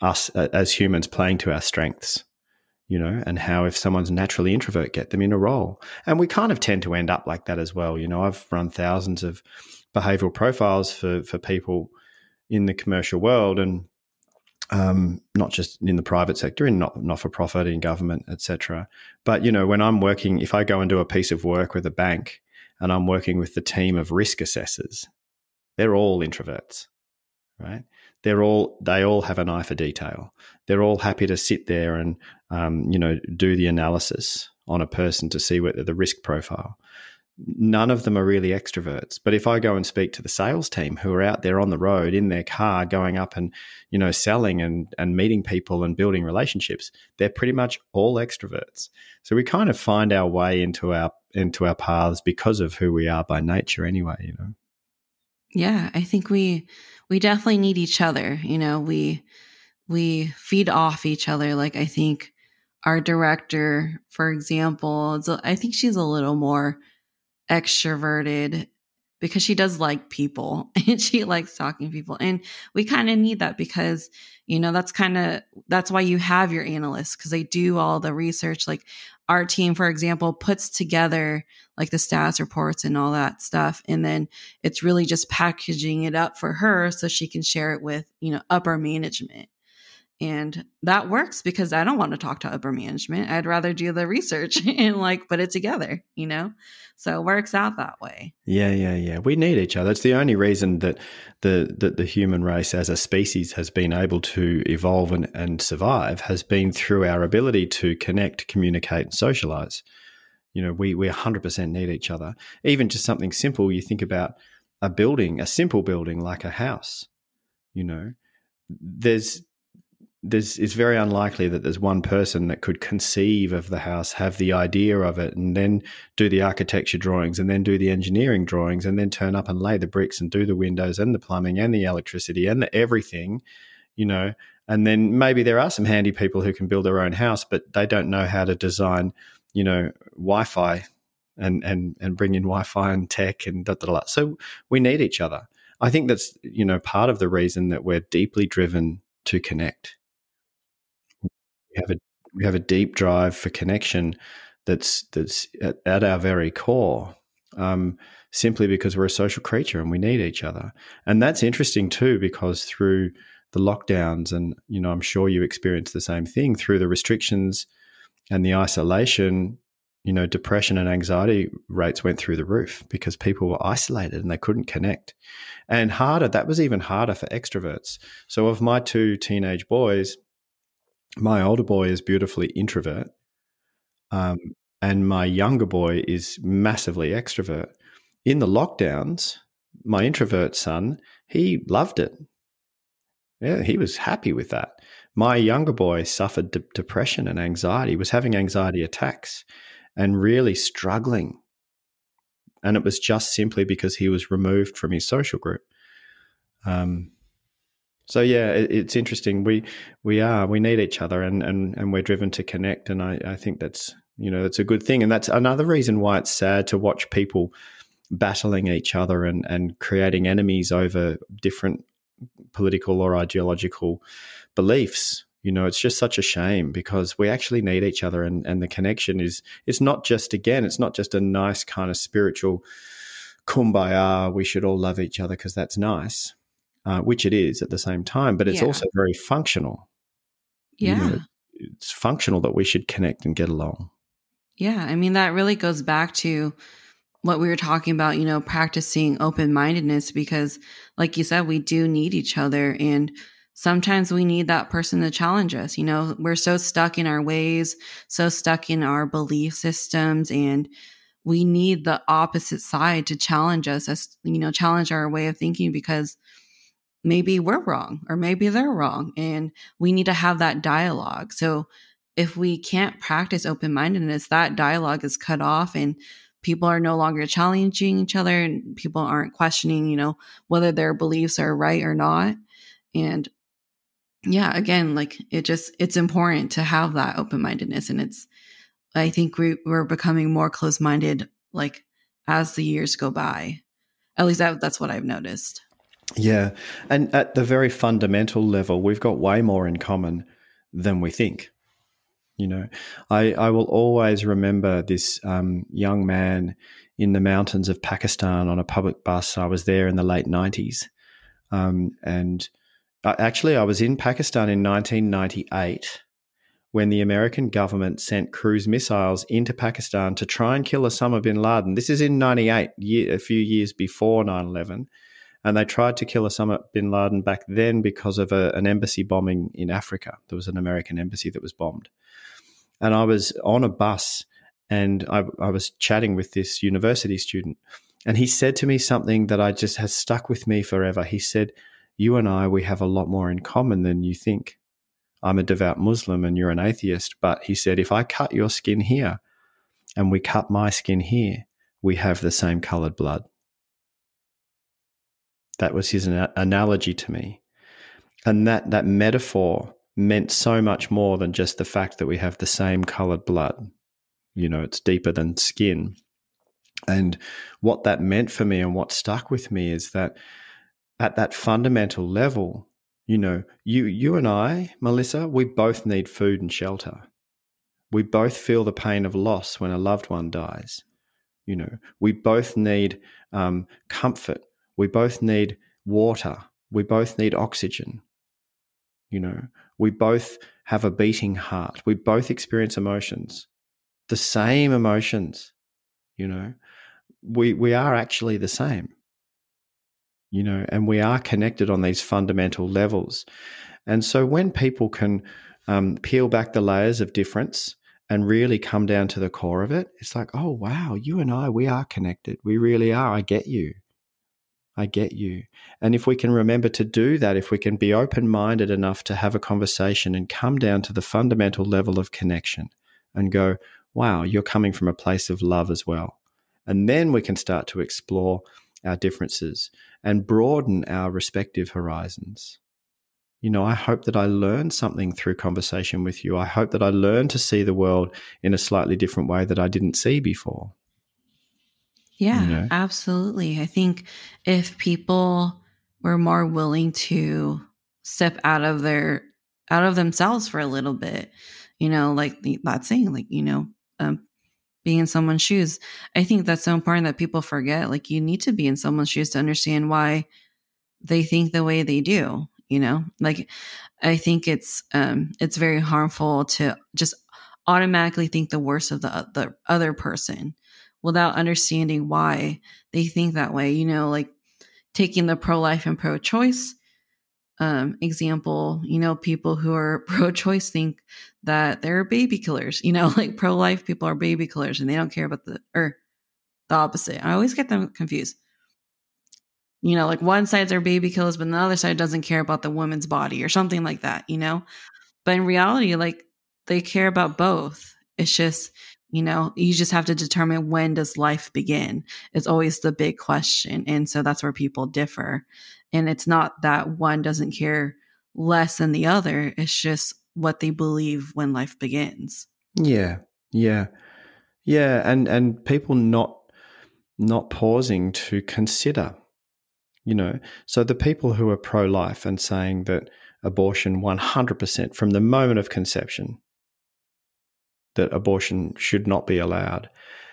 us as humans playing to our strengths. And how if someone's naturally introvert, get them in a role. And we kind of tend to end up like that as well. I've run thousands of behavioral profiles for people in the commercial world, and not just in the private sector, in not-for-profit, in government, etc. But, when I'm working, if I go and do a piece of work with a bank and I'm working with the team of risk assessors, they're all introverts, right? They all have an eye for detail. They're all happy to sit there and, do the analysis on a person to see what the risk profile. None of them are really extroverts. But if I go and speak to the sales team who are out there on the road in their car going up and, selling and meeting people and building relationships, they're pretty much all extroverts. So we kind of find our way into our paths because of who we are by nature anyway, Yeah, I think we definitely need each other. We feed off each other. Like, I think our director, for example, I think she's a little more extroverted because she does like people and she likes talking to people. And we kind of need that because, that's why you have your analysts, because they do all the research. Like our team, for example, puts together like the stats reports and all that stuff. And then it's really just packaging it up for her so she can share it with, upper management. And that works because I don't want to talk to upper management. I'd rather do the research and put it together, So it works out that way. Yeah. We need each other. It's the only reason that the human race as a species has been able to evolve and survive has been through our ability to connect, communicate, and socialize. We 100% need each other. Even just something simple, you think about a simple building like a house, it's very unlikely that there's one person that could conceive of the house, have the idea of it, and then do the architecture drawings and then do the engineering drawings and then turn up and lay the bricks and do the windows and the plumbing and the electricity and the everything, and then maybe there are some handy people who can build their own house, but they don't know how to design, Wi-Fi and bring in Wi-Fi and tech and da, da, da. So we need each other. I think that's, part of the reason that we're deeply driven to connect. We have a deep drive for connection that's at our very core, simply because we're a social creature and we need each other. And that's interesting too, because through the lockdowns, and I'm sure you experienced the same thing, through the restrictions and the isolation, depression and anxiety rates went through the roof because people were isolated and they couldn't connect. And that was even harder for extroverts. So of my two teenage boys, my older boy is beautifully introvert, and my younger boy is massively extrovert. In the lockdowns, my introvert son, he loved it. Yeah, he was happy with that. My younger boy suffered depression and anxiety, was having anxiety attacks and really struggling. And it was just simply because he was removed from his social group. So yeah, it's interesting. We need each other, and we're driven to connect. And I think that's that's a good thing. And that's another reason why it's sad to watch people battling each other and creating enemies over different political or ideological beliefs. It's just such a shame because we actually need each other, and the connection it's not just a nice kind of spiritual kumbaya, we should all love each other because that's nice, which it is at the same time, but it's Yeah. also very functional. Yeah. It's functional that we should connect and get along. Yeah. I mean, that really goes back to what we were talking about, practicing open-mindedness, because like you said, we do need each other. And sometimes we need that person to challenge us. We're so stuck in our ways, so stuck in our belief systems, and we need the opposite side to challenge us, challenge our way of thinking, because maybe we're wrong or maybe they're wrong. And we need to have that dialogue. So if we can't practice open mindedness, that dialogue is cut off and people are no longer challenging each other and people aren't questioning, whether their beliefs are right or not. And yeah, again, like it's important to have that open mindedness. And I think we're becoming more close minded, like as the years go by. At least that's what I've noticed. Yeah. And at the very fundamental level, we've got way more in common than we think. I will always remember this young man in the mountains of Pakistan on a public bus. I was there in the late 90s. And actually, I was in Pakistan in 1998 when the American government sent cruise missiles into Pakistan to try and kill Osama bin Laden. This is in 98, a few years before 9/11. And they tried to kill Osama bin Laden back then because of an embassy bombing in Africa. There was an American embassy that was bombed. And I was on a bus and I was chatting with this university student. And he said to me something that has stuck with me forever. He said, "You and I, we have a lot more in common than you think. I'm a devout Muslim and you're an atheist." But he said, "If I cut your skin here and we cut my skin here, we have the same colored blood." That was his analogy to me. And that metaphor meant so much more than just the fact that we have the same colored blood. It's deeper than skin. And what that meant for me and what stuck with me is that at that fundamental level, you and I, Melissa, we both need food and shelter. We both feel the pain of loss when a loved one dies. We both need comfort. We both need water. We both need oxygen. We both have a beating heart. We both experience emotions, the same emotions. We are actually the same. And we are connected on these fundamental levels. And so when people can peel back the layers of difference and really come down to the core of it, it's like, oh, wow, you and I, we are connected. We really are. I get you. I get you. And if we can remember to do that, if we can be open-minded enough to have a conversation and come down to the fundamental level of connection and go, wow, you're coming from a place of love as well. And then we can start to explore our differences and broaden our respective horizons. I hope that I learned something through conversation with you. I hope that I learned to see the world in a slightly different way that I didn't see before. Yeah, absolutely. I think if people were more willing to step out of themselves for a little bit, like that saying, like, be in someone's shoes. I think that's so important that people forget, like, you need to be in someone's shoes to understand why they think the way they do, like, I think it's very harmful to just automatically think the worst of the other person without understanding why they think that way. Like taking the pro-life and pro-choice example, people who are pro-choice think that they're baby killers, like pro-life people are baby killers and they don't care about the opposite. I always get them confused. Like one side's are baby killers, but the other side doesn't care about the woman's body or something like that, But in reality, like they care about both. It's just, you just have to determine, when does life begin? It's always the big question. And so that's where people differ. And it's not that one doesn't care less than the other. It's just what they believe when life begins. Yeah. Yeah. Yeah. And people not pausing to consider, so the people who are pro-life and saying that abortion 100% from the moment of conception, that abortion should not be allowed,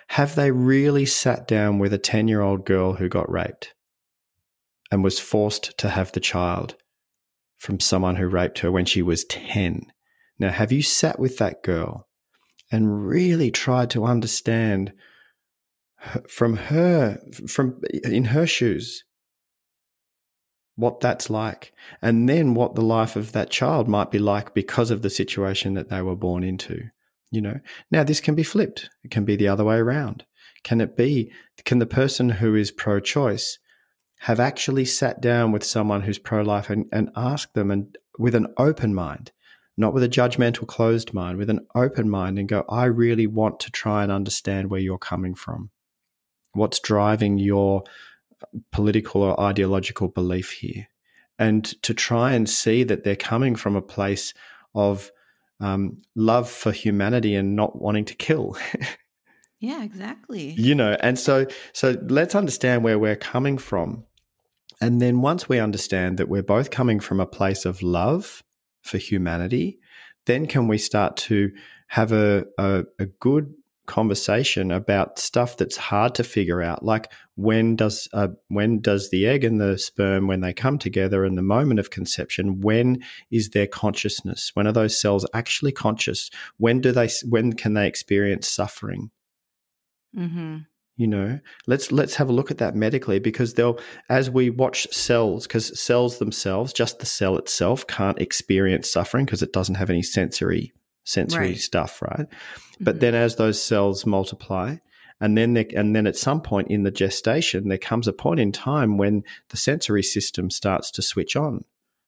Have they really sat down with a 10-year-old girl who got raped and was forced to have the child from someone who raped her when she was 10? Now, have you sat with that girl and really tried to understand from in her shoes, what that's like, and then what the life of that child might be like because of the situation that they were born into? Now this can be flipped. It can be the other way around. Can the person who is pro-choice have actually sat down with someone who's pro-life and asked them, and with an open mind, not with a judgmental closed mind, with an open mind, and go, I really want to try and understand where you're coming from. What's driving your political or ideological belief here? And to try and see that they're coming from a place of love for humanity and not wanting to kill. Yeah, exactly. And so let's understand where we're coming from. And then once we understand that we're both coming from a place of love for humanity, then can we start to have a good conversation about stuff that's hard to figure out, like when does the egg and the sperm, when they come together in the moment of conception, when is their consciousness? When are those cells actually conscious? When can they experience suffering? Mm-hmm. Let's have a look at that medically, because as we watch cells, because cells themselves, just the cell itself, can't experience suffering because it doesn't have any sensory Right. stuff, right? But then as those cells multiply, and then at some point in the gestation, there comes a point in time when the sensory system starts to switch on.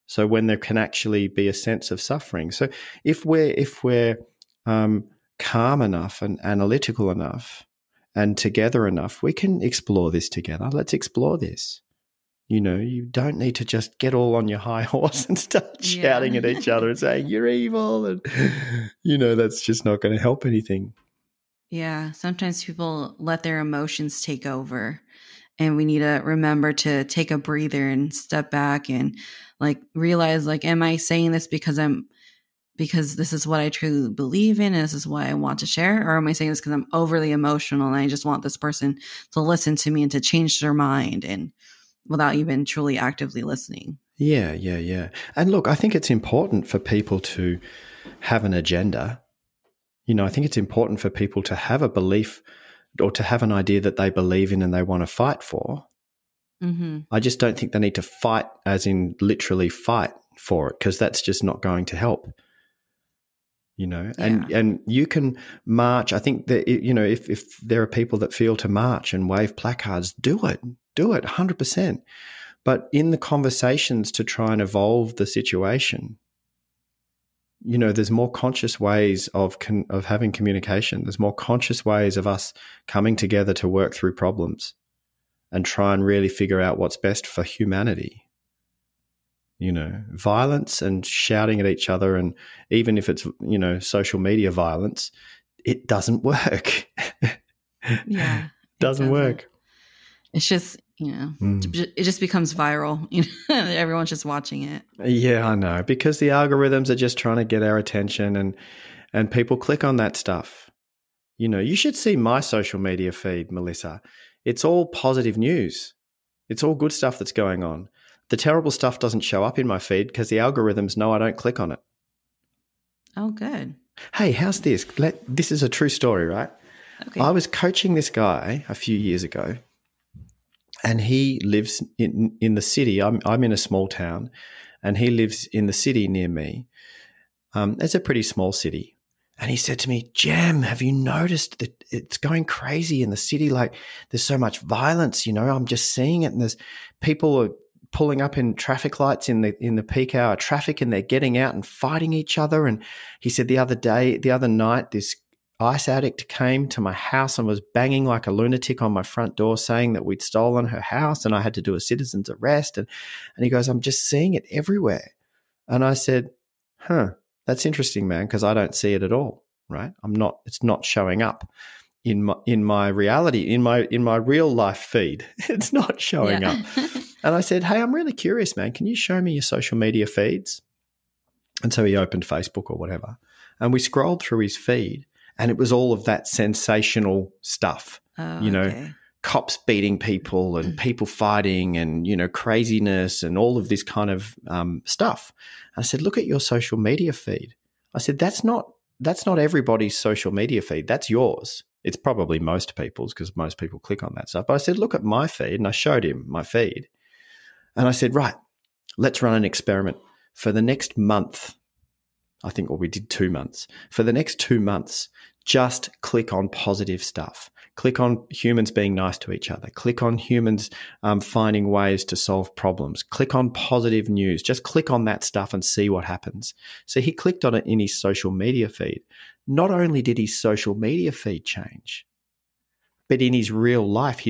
So when there can actually be a sense of suffering. So if we're calm enough and analytical enough and together enough, we can explore this together. Let's explore this. You don't need to just get all on your high horse and start shouting at each other and saying, you're evil. And, that's just not going to help anything. Yeah. Sometimes people let their emotions take over, and we need to remember to take a breather and step back and realize, am I saying this because this is what I truly believe in and this is what I want to share? Or am I saying this because I'm overly emotional and I just want this person to listen to me and to change their mind, and without even truly actively listening? Yeah. And look, I think it's important for people to have an agenda. I think it's important for people to have a belief or to have an idea that they believe in and they want to fight for. Mm-hmm. I just don't think they need to fight as in literally fight for it, because that's just not going to help. And you can march. I think that, if there are people that feel to march and wave placards, do it 100%. But in the conversations to try and evolve the situation, there's more conscious ways of having communication. There's more conscious ways of us coming together to work through problems and try and really figure out what's best for humanity. Violence and shouting at each other, and even if it's, social media violence, it doesn't work. Yeah. It doesn't work. It's just, it just becomes viral. Everyone's just watching it. Yeah, I know, because the algorithms are just trying to get our attention, and people click on that stuff. You should see my social media feed, Melissa. It's all positive news. It's all good stuff that's going on. The terrible stuff doesn't show up in my feed because the algorithms know I don't click on it. Oh, good. Hey, how's this? This is a true story, right? Okay. I was coaching this guy a few years ago, and he lives in the city. I'm in a small town, and he lives in the city near me. It's a pretty small city. And he said to me, Jem, have you noticed that it's going crazy in the city? Like, there's so much violence, I'm just seeing it. And there's people are pulling up in traffic lights in the peak hour traffic, and they're getting out and fighting each other. And he said the other night, this ice addict came to my house and was banging like a lunatic on my front door, saying that we'd stolen her house and I had to do a citizen's arrest. And he goes, I'm just seeing it everywhere. And I said, that's interesting, man, because I don't see it at all, right? It's not showing up in my reality, in my real life feed. It's not showing up. And I said, hey, I'm really curious, man. Can you show me your social media feeds? And so he opened Facebook or whatever. And we scrolled through his feed, And it was all of that sensational stuff, Oh, you know, okay. cops beating people and people fighting and, you know, craziness and all of this kind of stuff. And I said, look at your social media feed. I said, that's not everybody's social media feed. That's yours. It's probably most people's because most people click on that stuff. But I said, look at my feed. And I showed him my feed. And I said, right, let's run an experiment for the next month. I think, or we did 2 months. For the next 2 months, just click on positive stuff. Click on humans being nice to each other. Click on humans finding ways to solve problems. Click on positive news. Just click on that stuff and see what happens. So he clicked on it in his social media feed. Not only did his social media feed change, but in his real life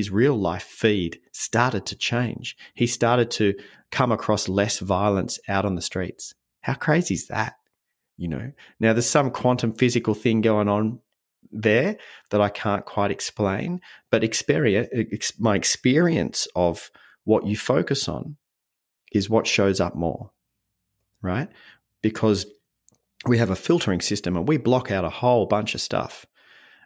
feed started to change. He started to come across less violence out on the streets. How crazy is that? You know, now there's some quantum physical thing going on there that I can't quite explain, but my experience of what you focus on is what shows up more, right? Because we have a filtering system and we block out a whole bunch of stuff.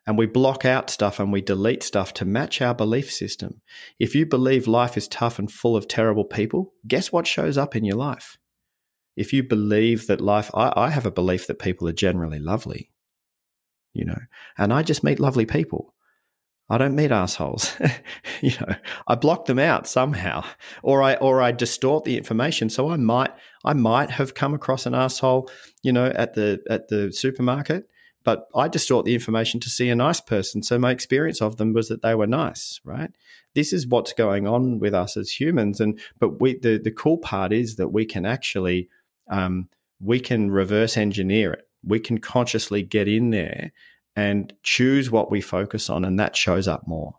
And we block out stuff and we delete stuff to match our belief system. If you believe life is tough and full of terrible people, guess what shows up in your life? If you believe that I have a belief that people are generally lovely, you know, and I just meet lovely people. I don't meet assholes. You know, I block them out somehow, or I distort the information. So I might have come across an asshole, you know, at the supermarket, but I distort the information to see a nice person. So my experience of them was that they were nice, right? This is what's going on with us as humans. But the cool part is that we can actually we can reverse engineer it. We can consciously get in there and choose what we focus on, and that shows up more.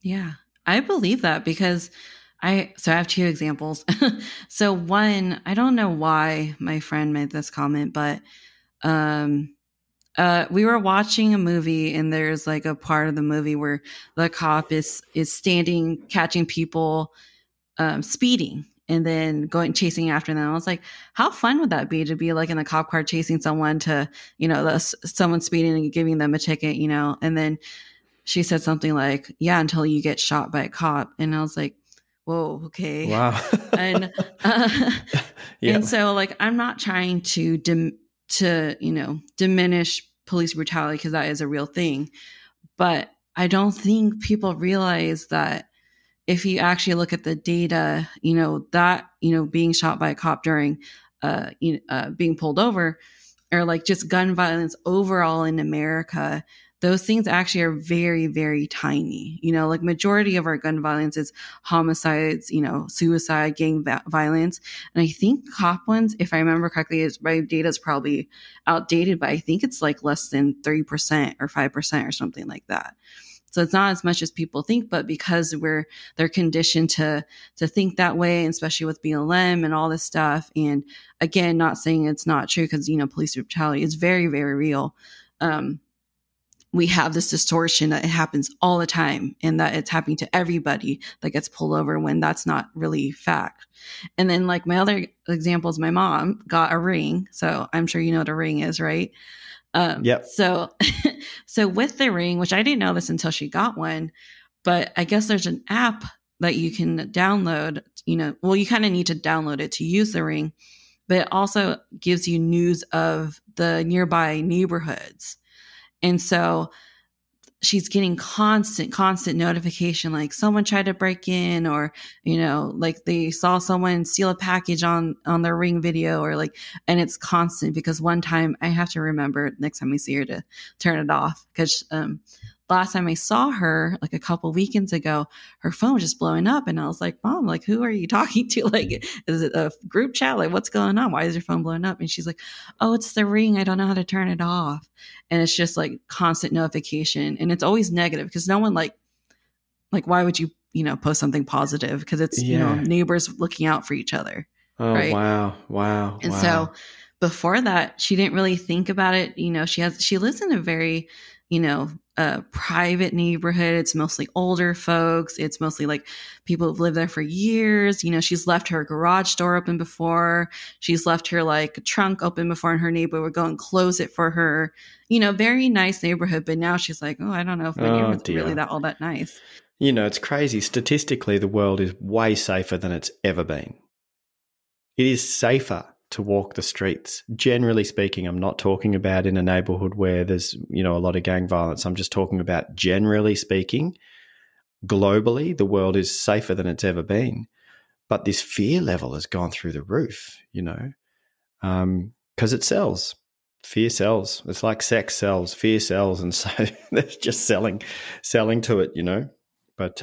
Yeah, I believe that because I have two examples. So one, I don't know why my friend made this comment, but we were watching a movie and there's like a part of the movie where the cop is standing catching people speeding and then going chasing after them. I was like, how fun would that be to be like in a cop car chasing someone to, you know, someone speeding and giving them a ticket, you know? And then she said something like, yeah, until you get shot by a cop. And I was like, whoa, okay. Wow. And Yeah. and so like I'm not trying to diminish police brutality because that is a real thing, but I don't think people realize that if you actually look at the data, you know, that, you know, being shot by a cop during being pulled over, or like just gun violence overall in America, those things actually are very, very tiny. You know, like majority of our gun violence is homicides, you know, suicide, gang violence. And I think cop ones, if I remember correctly, my data is probably outdated, but I think it's like less than 3% or 5% or something like that. So it's not as much as people think, but because they're conditioned to think that way, and especially with BLM and all this stuff. And again, not saying it's not true because, you know, police brutality is very, very real. We have this distortion that it happens all the time and that it's happening to everybody that gets pulled over when that's not really fact. And then like my other example is my mom got a ring. So I'm sure you know what a ring is, right? Yep. So with the ring, which I didn't know this until she got one, but I guess there's an app that you can download, you know, well, you kind of need to download it to use the ring, but it also gives you news of the nearby neighborhoods. And so she's getting constant notification, like someone tried to break in, or, you know, like they saw someone steal a package on their Ring video, or like, and it's constant because one time I have to remember next time I see her to turn it off. Cause, last time I saw her, like a couple weekends ago, her phone was just blowing up. And I was like, Mom, like, who are you talking to? Like, is it a group chat? Like, what's going on? Why is your phone blowing up? And she's like, oh, it's the Ring. I don't know how to turn it off. And it's just like constant notification. And it's always negative because no one like, why would you, you know, post something positive? Because it's, you know, neighbors looking out for each other. Oh, right? Wow. And so before that, she didn't really think about it. You know, she lives in a very, a private neighborhood. It's mostly older folks. It's mostly like people who've lived there for years. She's left her garage door open before. She's left her like trunk open before, and her neighbor would go and close it for her. Very nice neighborhood. But now she's like, oh, I don't know if my Oh, neighborhood's really dear. all that nice. It's crazy. Statistically, the world is way safer than it's ever been. It is safer to walk the streets. Generally speaking, I'm not talking about in a neighborhood where there's, a lot of gang violence. I'm just talking about generally speaking, globally, the world is safer than it's ever been. But this fear level has gone through the roof, because it sells. Fear sells. It's like sex sells, fear sells. And so they're just selling to it, But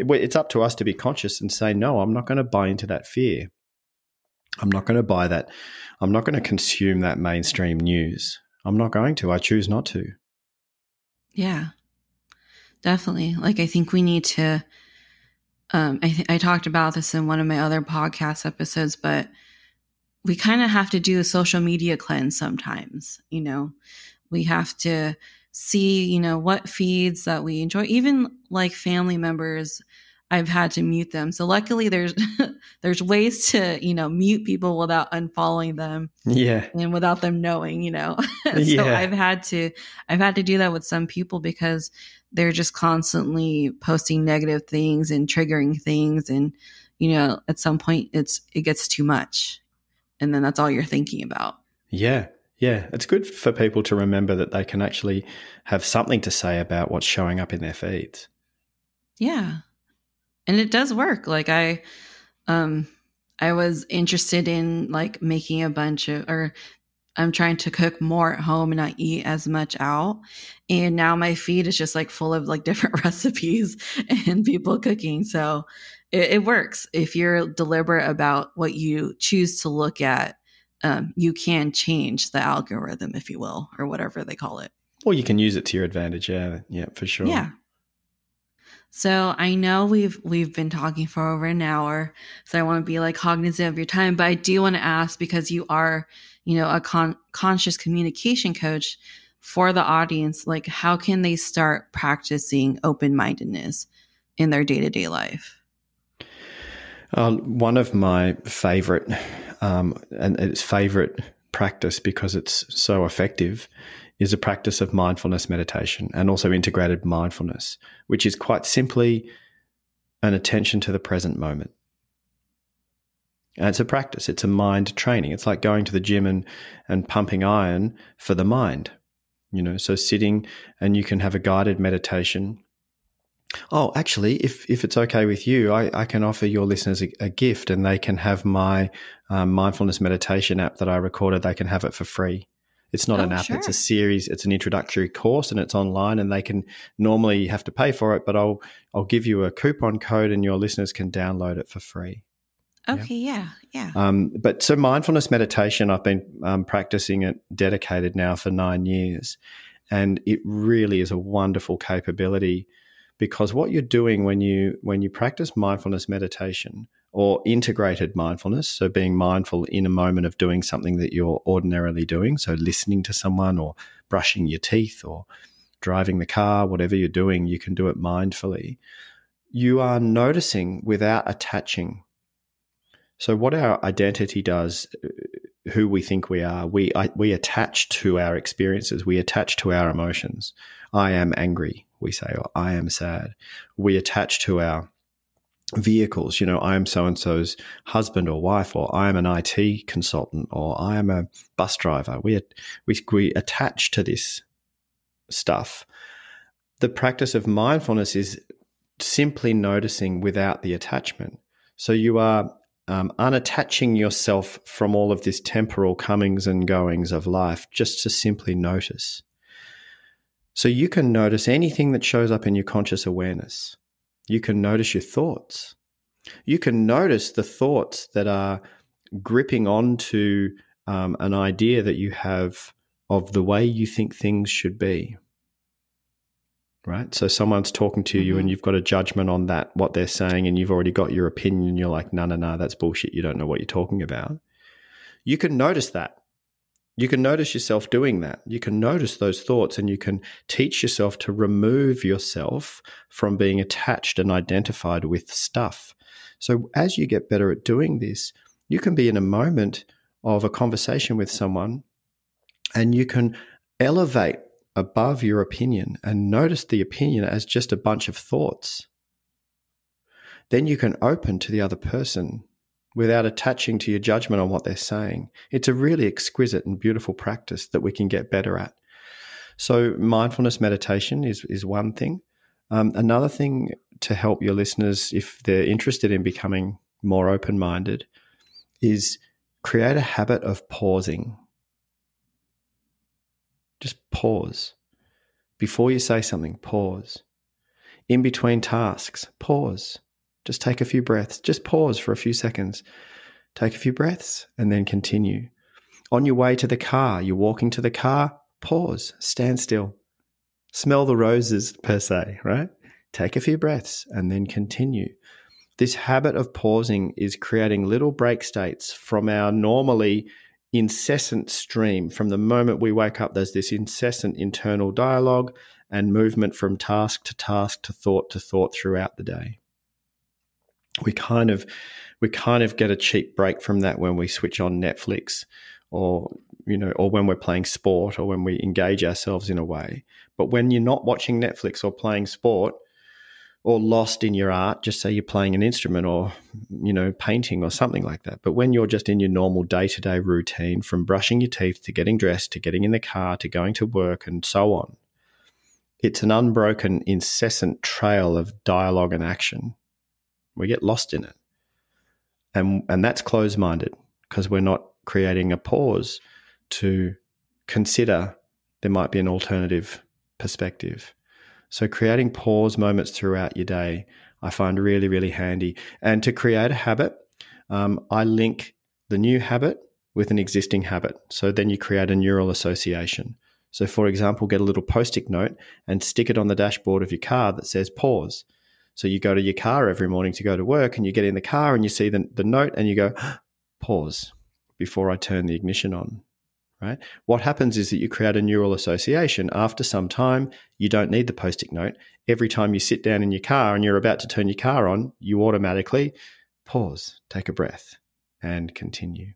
it's up to us to be conscious and say, no, I'm not going to buy into that fear. I'm not going to buy that. I'm not going to consume that mainstream news. I'm not going to. I choose not to. Yeah, definitely. Like, I think we need to, I talked about this in one of my other podcast episodes, but we kind of have to do a social media cleanse sometimes. We have to see, what feeds that we enjoy. Even like family members, I've had to mute them. So luckily there's there's ways to, mute people without unfollowing them. Yeah. And without them knowing, So Yeah. I've had to do that with some people because they're just constantly posting negative things and triggering things. And, at some point it gets too much. And then that's all you're thinking about. Yeah. Yeah. It's good for people to remember that they can actually have something to say about what's showing up in their feeds. Yeah. And it does work. Like I was interested in like making I'm trying to cook more at home and not eat as much out. And now my feed is just like full of like different recipes and people cooking. So it works. If you're deliberate about what you choose to look at, you can change the algorithm, if you will, or whatever they call it. Or you can use it to your advantage. Yeah. Yeah, for sure. Yeah. So I know we've been talking for over an hour, so I want to be like cognizant of your time, but I do want to ask, because you are, a conscious communication coach for the audience, like how can they start practicing open-mindedness in their day-to-day life? One of my favorite, and it's favorite practice because it's so effective, is a practice of mindfulness meditation and also integrated mindfulness, which is quite simply an attention to the present moment. And it's a practice. It's a mind training. It's like going to the gym and pumping iron for the mind, so sitting, and you can have a guided meditation. Oh, actually, if it's okay with you, I can offer your listeners a gift, and they can have my mindfulness meditation app that I recorded. They can have it for free. It's not an app, Sure. It's a series. It's an introductory course, and it's online, and they can normally have to pay for it, but I'll give you a coupon code and your listeners can download it for free. Okay. Yeah. But so mindfulness meditation, I've been practicing it dedicated now for 9 years, and it really is a wonderful capability, because what you're doing when you practice mindfulness meditation or integrated mindfulness, so being mindful in a moment of doing something that you're ordinarily doing, so listening to someone or brushing your teeth or driving the car, whatever you're doing, you can do it mindfully. You are noticing without attaching. So what our identity does, who we think we are, we attach to our experiences. We attach to our emotions. I am angry, we say, or I am sad. We attach to our vehicles. I am so-and-so's husband or wife, or I am an IT consultant, or I am a bus driver. We attach to this stuff. The practice of mindfulness is simply noticing without the attachment. So you are unattaching yourself from all of this temporal comings and goings of life, just to simply notice. So you can notice anything that shows up in your conscious awareness. You can notice your thoughts. You can notice the thoughts that are gripping onto an idea that you have of the way you think things should be. Right? So someone's talking to you and you've got a judgment on that, what they're saying, and you've already got your opinion. You're like, no, that's bullshit. You don't know what you're talking about. You can notice that. You can notice yourself doing that. You can notice those thoughts, and you can teach yourself to remove yourself from being attached and identified with stuff. So as you get better at doing this, you can be in a moment of a conversation with someone, and you can elevate above your opinion and notice the opinion as just a bunch of thoughts. Then you can open to the other person without attaching to your judgment on what they're saying. It's a really exquisite and beautiful practice that we can get better at. So mindfulness meditation is one thing. Another thing to help your listeners, if they're interested in becoming more open-minded, is create a habit of pausing. Just pause. Before you say something, pause. In between tasks, pause. Just take a few breaths. Just pause for a few seconds. Take a few breaths and then continue. On your way to the car, you're walking to the car, pause, stand still. Smell the roses, per se, right? Take a few breaths and then continue. This habit of pausing is creating little break states from our normally incessant stream. From the moment we wake up, there's this incessant internal dialogue and movement from task to thought throughout the day. We kind of get a cheap break from that when we switch on Netflix, or when we're playing sport, or when we engage ourselves in a way. But when you're not watching Netflix or playing sport, or lost in your art, just say you're playing an instrument or, painting or something like that. But when you're just in your normal day-to-day routine, from brushing your teeth to getting dressed to getting in the car to going to work and so on, it's an unbroken, incessant trail of dialogue and action. We get lost in it. And that's closed-minded, because we're not creating a pause to consider there might be an alternative perspective. So creating pause moments throughout your day, I find really, really handy. And to create a habit, I link the new habit with an existing habit. So then you create a neural association. So for example, get a little Post-it note and stick it on the dashboard of your car that says pause. So you go to your car every morning to go to work, and you get in the car and you see the note and you go, pause before I turn the ignition on, right? What happens is that you create a neural association. After some time, you don't need the Post-it note. Every time you sit down in your car and you're about to turn your car on, you automatically pause, take a breath, and continue.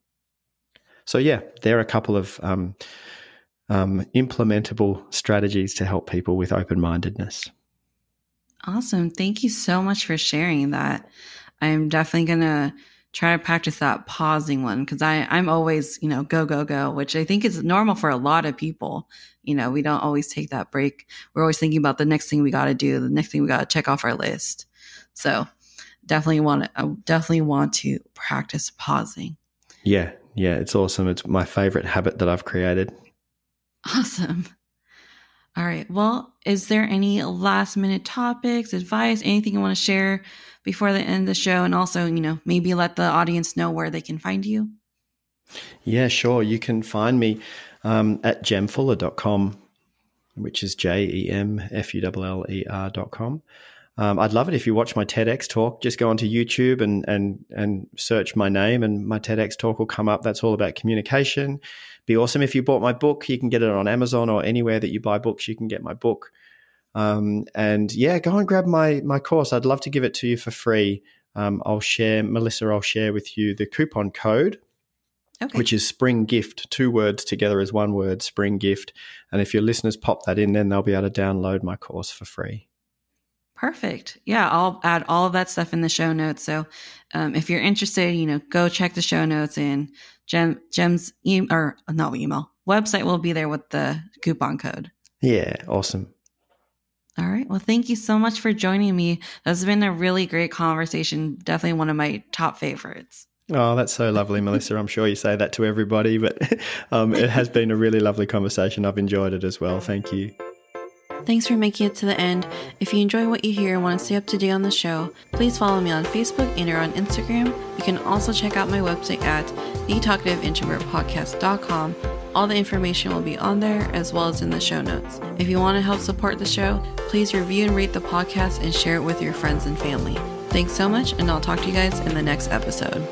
So yeah, there are a couple of implementable strategies to help people with open-mindedness. Awesome. Thank you so much for sharing that. I'm definitely going to try to practice that pausing one, because I'm always, go, go, go, which I think is normal for a lot of people. We don't always take that break. We're always thinking about the next thing we got to do, the next thing we got to check off our list. So definitely want to practice pausing. Yeah. It's awesome. It's my favorite habit that I've created. Awesome. All right. Well, is there any last minute topics, advice, anything you want to share before the end of the show? And also, maybe let the audience know where they can find you. Yeah, sure. You can find me at jemfuller.com, which is JEMFULLER.com. I'd love it if you watch my TEDx talk. Just go onto YouTube and search my name, and my TEDx talk will come up. That's all about communication. Be awesome if you bought my book. You can get it on Amazon or anywhere that you buy books. You can get my book. And yeah, go and grab my course. I'd love to give it to you for free. I'll share with you the coupon code, which is Spring Gift, 2 words together as one word, Spring Gift. And if your listeners pop that in, then they'll be able to download my course for free. Perfect. Yeah, I'll add all of that stuff in the show notes. So if you're interested, go check the show notes, and Jem's website will be there with the coupon code. Yeah, awesome. All right. Well, thank you so much for joining me. That's been a really great conversation. Definitely one of my top favorites. Oh, that's so lovely, Melissa. I'm sure you say that to everybody, but it has been a really lovely conversation. I've enjoyed it as well. Thank you. Thanks for making it to the end. If you enjoy what you hear and want to stay up to date on the show, please follow me on Facebook and or on Instagram. You can also check out my website at thetalkativeintrovertpodcast.com. All the information will be on there, as well as in the show notes. If you want to help support the show, please review and rate the podcast and share it with your friends and family. Thanks so much, and I'll talk to you guys in the next episode.